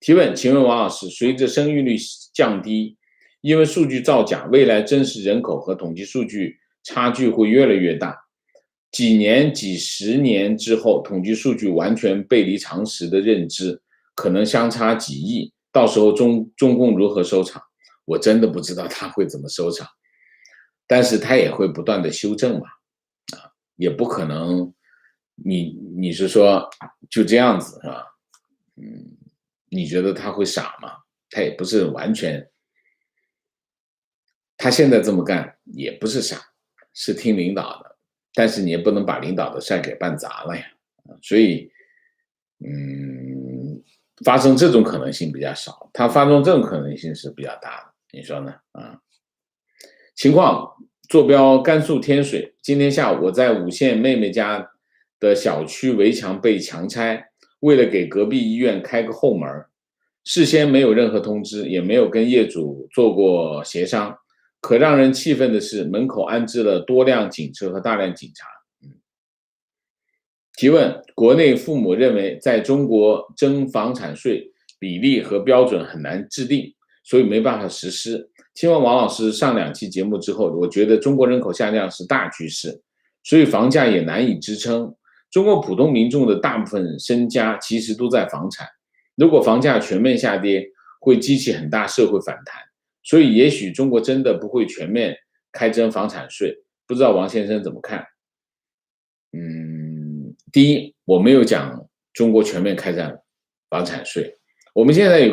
[SPEAKER 1] 提问：请问王老师，随着生育率降低，因为数据造假，未来真实人口和统计数据差距会越来越大。几年、几十年之后，统计数据完全背离常识的认知，可能相差几亿。到时候中共如何收场？我真的不知道他会怎么收场，但是他也会不断的修正嘛，也不可能你是说就这样子是吧？你觉得他会傻吗？他也不是完全，他现在这么干也不是傻，是听领导的，但是你也不能把领导的事给办砸了呀。所以，发生这种可能性比较少，它发生这种可能性是比较大的，你说呢？情况：坐标甘肃天水，今天下午我在五县妹妹家的小区围墙被强拆，为了给隔壁医院开个后门，事先没有任何通知，也没有跟业主做过协商。可让人气愤的是，门口安置了多辆警车和大量警察。提问：国内父母认为在中国征房产税比例和标准很难制定，所以没办法实施。听完王老师上2期节目之后，我觉得中国人口下降是大趋势，所以房价也难以支撑。中国普通民众的大部分身家其实都在房产，如果房价全面下跌，会激起很大社会反弹。所以也许中国真的不会全面开征房产税，不知道王先生怎么看？第一，我没有讲中国全面开展房产税。我们现在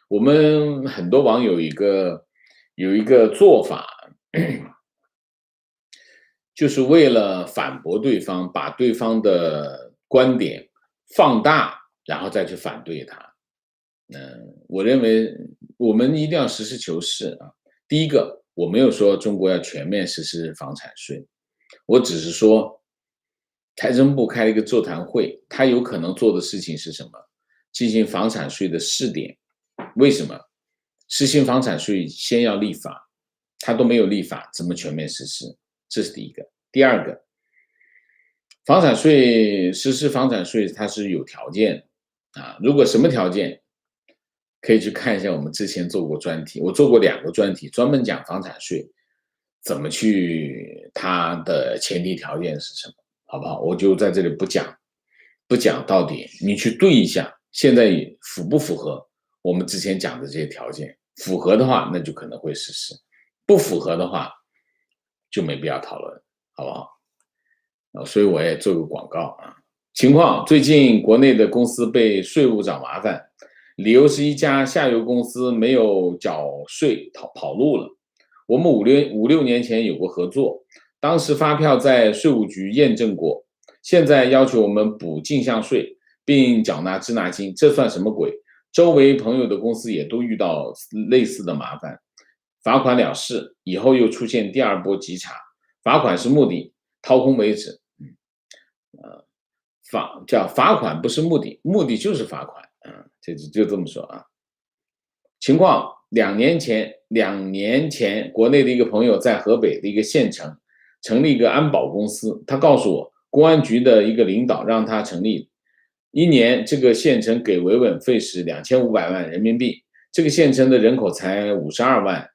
[SPEAKER 1] 我们很多网友有一个做法，就是为了反驳对方，把对方的观点放大，然后再去反对他。我认为我们一定要实事求是啊。第一个，我没有说中国要全面实施房产税，我只是说财政部开了一个座谈会，他有可能做的事情是什么？进行房产税的试点。为什么？实行房产税先要立法，它都没有立法，怎么全面实施？这是第一个。第二个，房产税实施房产税它是有条件啊，如果什么条件，可以去看一下我们之前做过专题，我做过2个专题，专门讲房产税怎么去，它的前提条件是什么，好不好？我就在这里不讲到底，你去对一下，现在符不符合我们之前讲的这些条件？符合的话，那就可能会实施；不符合的话，就没必要讨论，好不好？所以我也做个广告啊。情况：最近国内的公司被税务找麻烦，理由是一家下游公司没有缴税跑路了。我们5、6年前有过合作，当时发票在税务局验证过，现在要求我们补进项税并缴纳滞纳金，这算什么鬼？周围朋友的公司也都遇到类似的麻烦，罚款了事，以后又出现第2波稽查，罚款是目的，掏空为止。罚款不是目的，目的就是罚款啊，就这么说啊。情况2年前，国内的一个朋友在河北的一个县城成立一个安保公司，他告诉我，公安局的一个领导让他成立，1年这个县城给维稳费是2500万人民币，这个县城的人口才52万，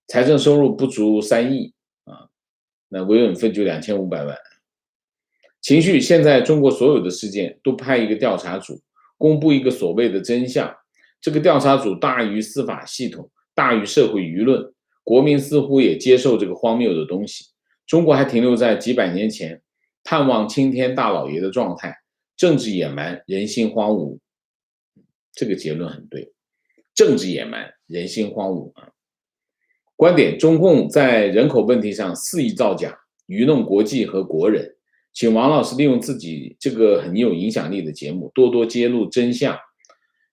[SPEAKER 1] 财政收入不足3亿啊，那维稳费就2500万。情绪，现在中国所有的事件都派一个调查组公布一个所谓的真相，这个调查组大于司法系统，大于社会舆论，国民似乎也接受这个荒谬的东西。中国还停留在几百年前探望青天大老爷的状态，政治野蛮，人心荒芜。这个结论很对，政治野蛮，人心荒芜啊。观点：中共在人口问题上肆意造假，愚弄国际和国人。请王老师利用自己这个很有影响力的节目，多多揭露真相，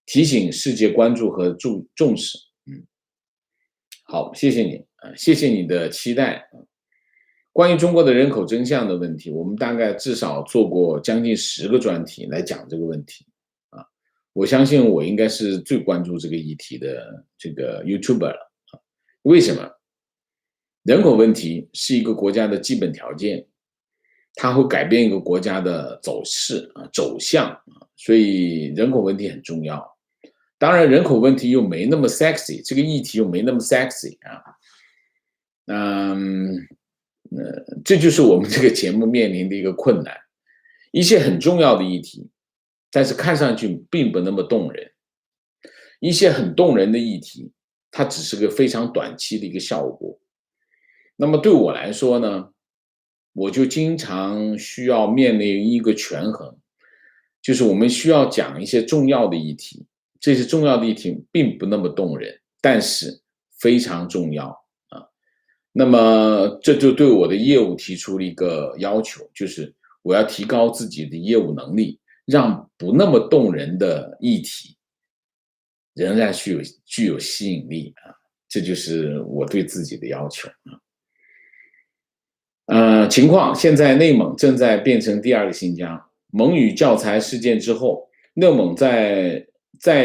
[SPEAKER 1] 提醒世界关注和重视。好，谢谢你啊，谢谢你的期待。关于中国的人口真相的问题，我们大概至少做过将近10个专题来讲这个问题啊。我相信我应该是最关注这个议题的这个 YouTuber 了啊。为什么？人口问题是一个国家的基本条件。它会改变一个国家的走势啊走向啊，所以人口问题很重要。当然，人口问题又没那么 sexy， 这个议题又没那么 sexy 啊。这就是我们这个节目面临的一个困难。一些很重要的议题，但是看上去并不那么动人；一些很动人的议题，它只是个非常短期的一个效果。那么对我来说呢？我就经常需要面临一个权衡，就是我们需要讲一些重要的议题，这些重要的议题并不那么动人，但是非常重要啊。那么这就对我的业务提出了一个要求，就是我要提高自己的业务能力，让不那么动人的议题仍然具有吸引力啊。这就是我对自己的要求啊。情况现在内蒙正在变成第2个新疆。蒙语教材事件之后，内蒙在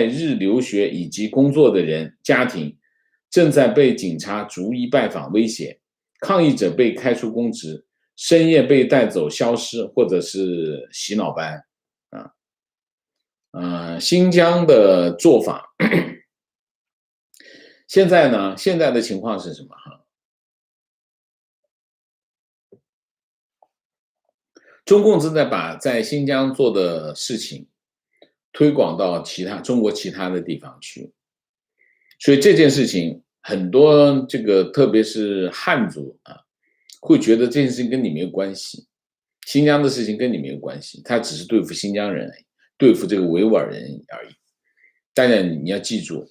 [SPEAKER 1] 日留学以及工作的人家庭正在被警察逐一拜访威胁，抗议者被开除公职，深夜被带走消失，或者是洗脑班啊。新疆的做法现在的情况是什么？中共正在把在新疆做的事情推广到中国其他的地方去，所以这件事情很多特别是汉族啊，会觉得这件事情跟你没有关系，新疆的事情跟你没有关系，他只是对付新疆人而已，对付这个维吾尔人而已。当然你要记住，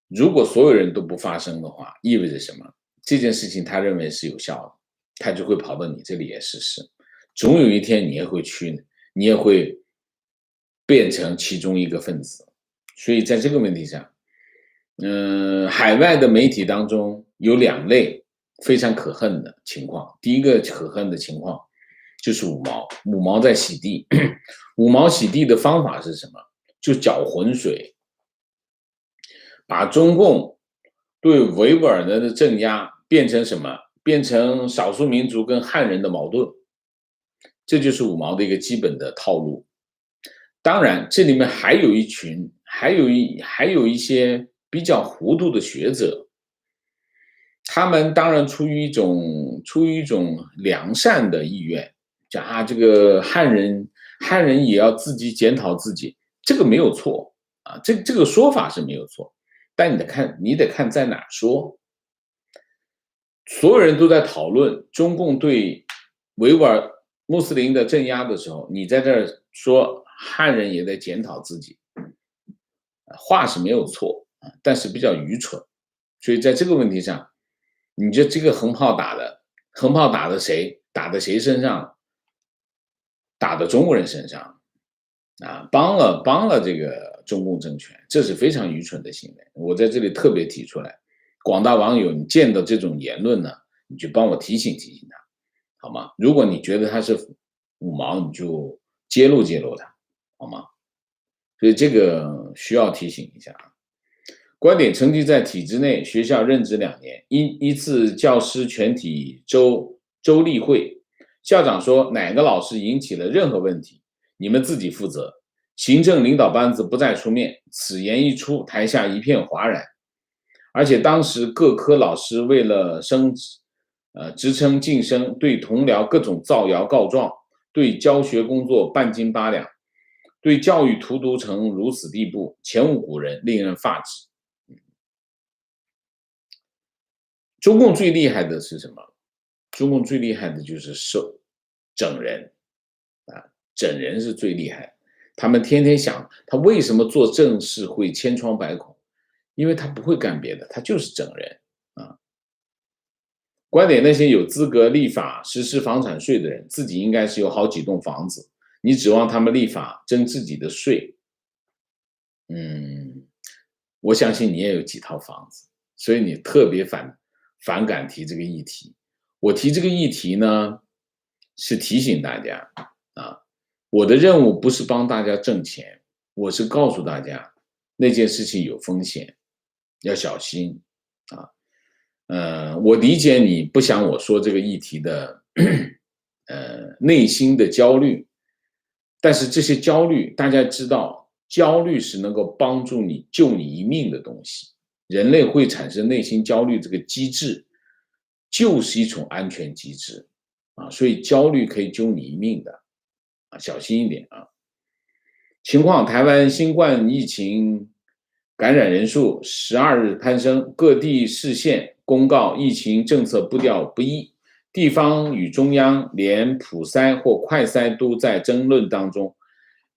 [SPEAKER 1] 如果所有人都不发声的话，意味着什么？这件事情他认为是有效的，他就会跑到你这里来实施。总有一天你也会你也会变成其中一个分子。所以在这个问题上，海外的媒体当中有2类非常可恨的情况。第一个可恨的情况就是五毛在洗地。五毛洗地的方法是什么？就搅浑水，把中共对维吾尔人的镇压变成什么？变成少数民族跟汉人的矛盾，这就是五毛的一个基本的套路。当然，这里面还有一群，还有一些比较糊涂的学者，他们当然出于一种良善的意愿，讲啊，这个汉人也要自己检讨自己，这个没有错啊，这个说法是没有错，但你得看在哪儿说。所有人都在讨论中共对维吾尔穆斯林的镇压的时候，你在这儿说汉人也在检讨自己，话是没有错，但是比较愚蠢。所以在这个问题上，你这个横炮打的谁？打的谁身上？打的中国人身上啊，帮了这个中共政权，这是非常愚蠢的行为。我在这里特别提出来，广大网友，你见到这种言论呢，你就帮我提醒提醒他，好吗？如果你觉得他是五毛，你就揭露他，好吗？所以这个需要提醒一下啊。观点成绩在体制内学校任职2年，一次教师全体周例会，校长说哪个老师引起了任何问题，你们自己负责。行政领导班子不再出面，此言一出，台下一片哗然。而且当时各科老师为了职称晋升，对同僚各种造谣告状，对教学工作半斤八两，对教育荼毒成如此地步，前无古人，令人发指。中共最厉害的是什么？中共最厉害的就是整人啊，整人是最厉害的。他们天天想，他为什么做正事会千疮百孔？因为他不会干别的，他就是整人啊。观点那些有资格立法实施房产税的人，自己应该是有好几栋房子，你指望他们立法征自己的税？我相信你也有几套房子，所以你特别反感提这个议题。我提这个议题呢，是提醒大家啊，我的任务不是帮大家挣钱，我是告诉大家那件事情有风险，要小心啊。我理解你不想我说这个议题的内心的焦虑，但是这些焦虑，大家知道，焦虑是能够帮助你救你一命的东西。人类会产生内心焦虑这个机制，就是一种安全机制啊，所以焦虑可以救你一命的啊，小心一点啊。情况：台湾新冠疫情感染人数12日攀升，各地市县公告疫情政策步调不一，地方与中央连普筛或快筛都在争论当中，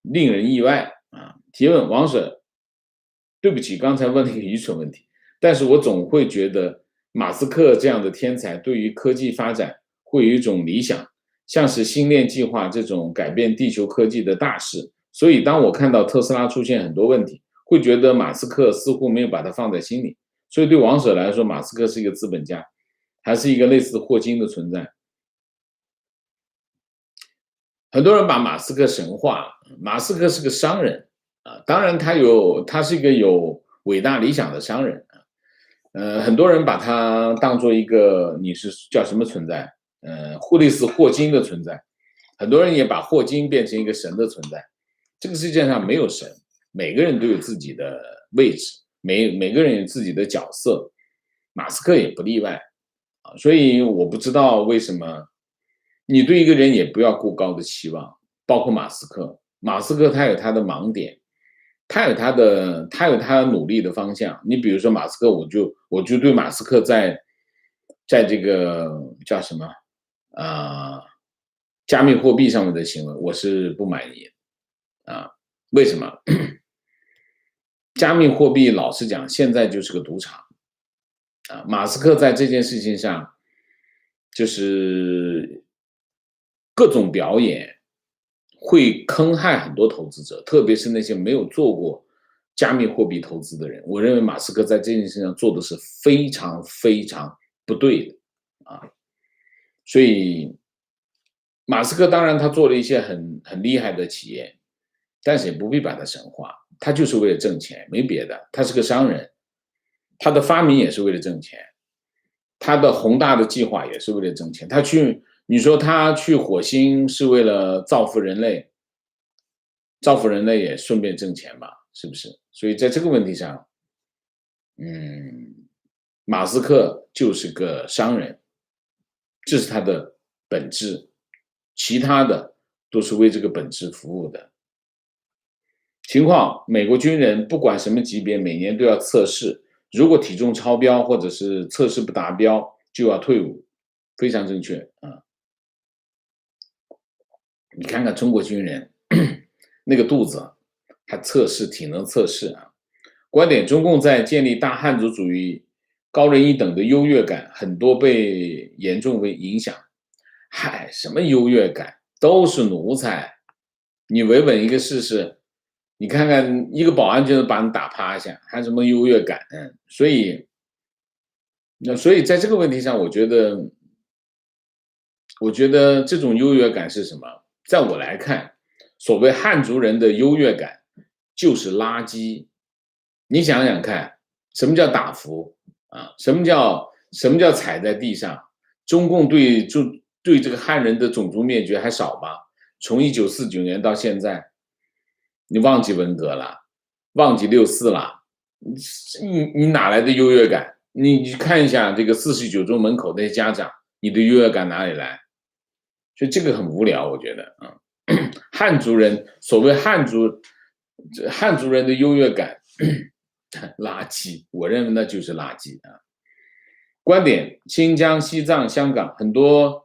[SPEAKER 1] 令人意外啊！提问：王婶，对不起，刚才问了一个愚蠢问题，但是我总会觉得马斯克这样的天才对于科技发展会有一种理想，像是星链计划这种改变地球科技的大事。所以当我看到特斯拉出现很多问题，会觉得马斯克似乎没有把它放在心里。所以对王婶来说，马斯克是一个资本家，还是一个类似霍金的存在。很多人把马斯克神化，马斯克是个商人啊，当然他是一个有伟大理想的商人啊，很多人把他当做一个你是叫什么存在？类似霍金的存在，很多人也把霍金变成一个神的存在。这个世界上没有神，每个人都有自己的位置，每个人有自己的角色，马斯克也不例外啊。所以我不知道为什么你对一个人也不要过高的期望，包括马斯克。马斯克他有他的盲点，他有他努力的方向。你比如说马斯克，我就对马斯克在这个叫什么加密货币上面的行为，我是不满意啊。为什么？加密货币老实讲，现在就是个赌场啊。马斯克在这件事情上，就是各种表演，会坑害很多投资者，特别是那些没有做过加密货币投资的人。我认为马斯克在这件事上做的是非常非常不对的啊。所以，马斯克当然他做了一些很厉害的企业，但是也不必把它神化，他就是为了挣钱，没别的。他是个商人他的发明也是为了挣钱，他的宏大的计划也是为了挣钱。你说他去火星是为了造福人类，造福人类也顺便挣钱吧，是不是？所以在这个问题上，马斯克就是个商人，这是他的本质，其他的都是为这个本质服务的。情况，美国军人不管什么级别，每年都要测试，如果体重超标或者是测试不达标，就要退伍，非常正确啊。你看看中国军人那个肚子，还测试体能测试啊。观点：中共在建立大汉族主义高人一等的优越感，很多被严重为影响。嗨，什么优越感，都是奴才。你维稳一个试试，你看看一个保安就能把你打趴下，还什么优越感？所以在这个问题上，我觉得这种优越感是什么？在我来看，所谓汉族人的优越感就是垃圾。你想想看，什么叫打服啊？什么叫踩在地上？中共对这个汉人的种族灭绝还少吗？从1949年到现在，你忘记文革了，忘记64了，你哪来的优越感？你看一下这个49中门口那些家长，你的优越感哪里来？所以这个很无聊，我觉得啊，汉族人所谓汉族人的优越感，垃圾，我认为那就是垃圾啊。观点：新疆、西藏、香港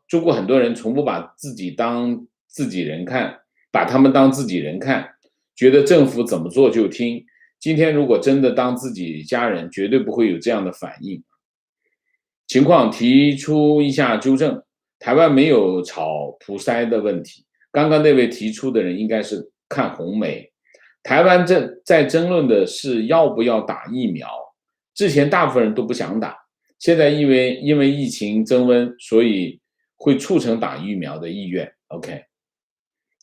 [SPEAKER 1] 中国很多人从不把自己当自己人看，把他们当自己人看，觉得政府怎么做就听。今天如果真的当自己家人，绝对不会有这样的反应。情况提出一下纠正，台湾没有炒普筛的问题。刚刚那位提出的人应该是看红梅。台湾在争论的是要不要打疫苗，之前大部分人都不想打，现在因为疫情增温，所以会促成打疫苗的意愿。OK，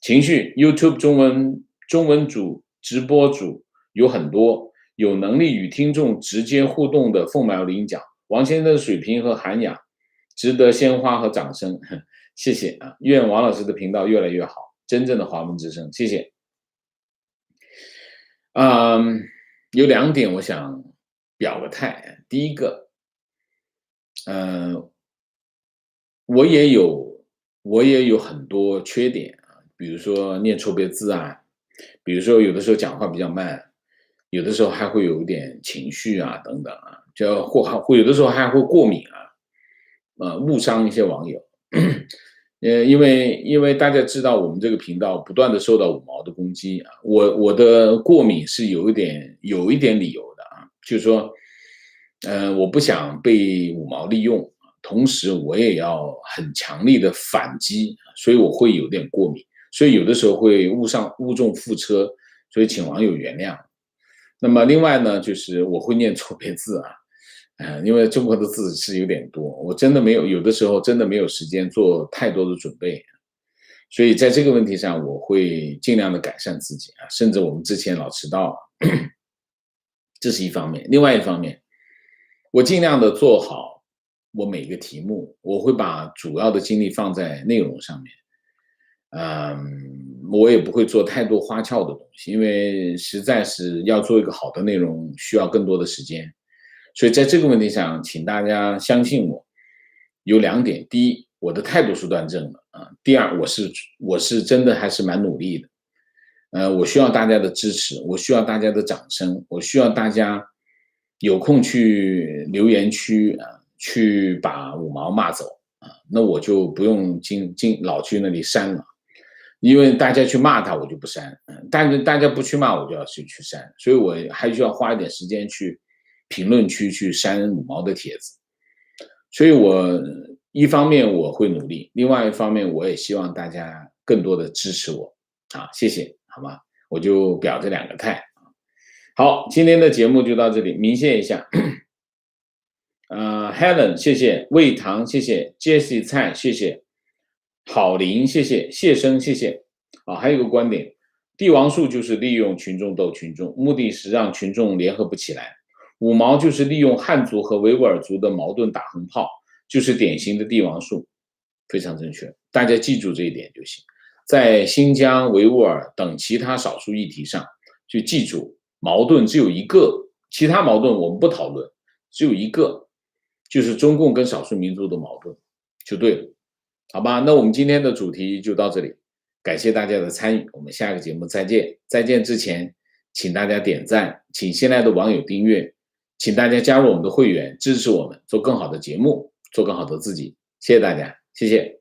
[SPEAKER 1] 情绪 YouTube 中文组直播主有很多，有能力与听众直接互动的凤毛麟角。王先生的水平和涵养值得鲜花和掌声，谢谢啊！愿王老师的频道越来越好，真正的华文之声，谢谢。有2点我想表个态。第一个，我也有很多缺点啊，比如说念错别字啊，比如说有的时候讲话比较慢，有的时候还会有一点情绪啊，等等啊，有的时候还会过敏啊，误伤一些网友。因为大家知道我们这个频道不断的受到五毛的攻击啊，我的过敏是有一点理由的啊，就是说，我不想被五毛利用，同时我也要很强力的反击，所以我会有点过敏，所以有的时候会误中副车，所以请网友原谅。那么另外呢，就是我会念错别字啊。因为中国的字是有点多，我真的有的时候真的没有时间做太多的准备，所以在这个问题上，我会尽量的改善自己啊，甚至我们之前老迟到，这是一方面。另外一方面，我尽量的做好我每个题目，我会把主要的精力放在内容上面，我也不会做太多花俏的东西，因为实在是要做一个好的内容，需要更多的时间。所以在这个问题上，请大家相信我，有2点：第一，我的态度是端正的啊；第二，我是真的还是蛮努力的。我需要大家的支持，我需要大家的掌声，我需要大家有空去留言区去把五毛骂走啊，那我就不用老去那里删了，因为大家去骂他，我就不删；但是大家不去骂，我就要去删，所以我还需要花一点时间去评论区去删五毛的帖子，所以我一方面我会努力，另外一方面我也希望大家更多的支持我啊，谢谢，好吗？我就表这2个态。好，今天的节目就到这里，鸣谢一下。Helen 谢谢，魏唐谢谢， Jessie 蔡谢谢，郝林谢谢，谢生谢谢。还有一个观点，帝王术就是利用群众斗群众，目的是让群众联合不起来。五毛就是利用汉族和维吾尔族的矛盾打横炮，就是典型的帝王术，非常正确，大家记住这一点就行。在新疆、维吾尔等其他少数议题上，就记住矛盾只有一个，其他矛盾我们不讨论，只有一个，就是中共跟少数民族的矛盾，就对了，好吧？那我们今天的主题就到这里，感谢大家的参与，我们下个节目再见。再见之前，请大家点赞，请新来的网友订阅，请大家加入我们的会员，支持我们做更好的节目，做更好的自己。谢谢大家，谢谢。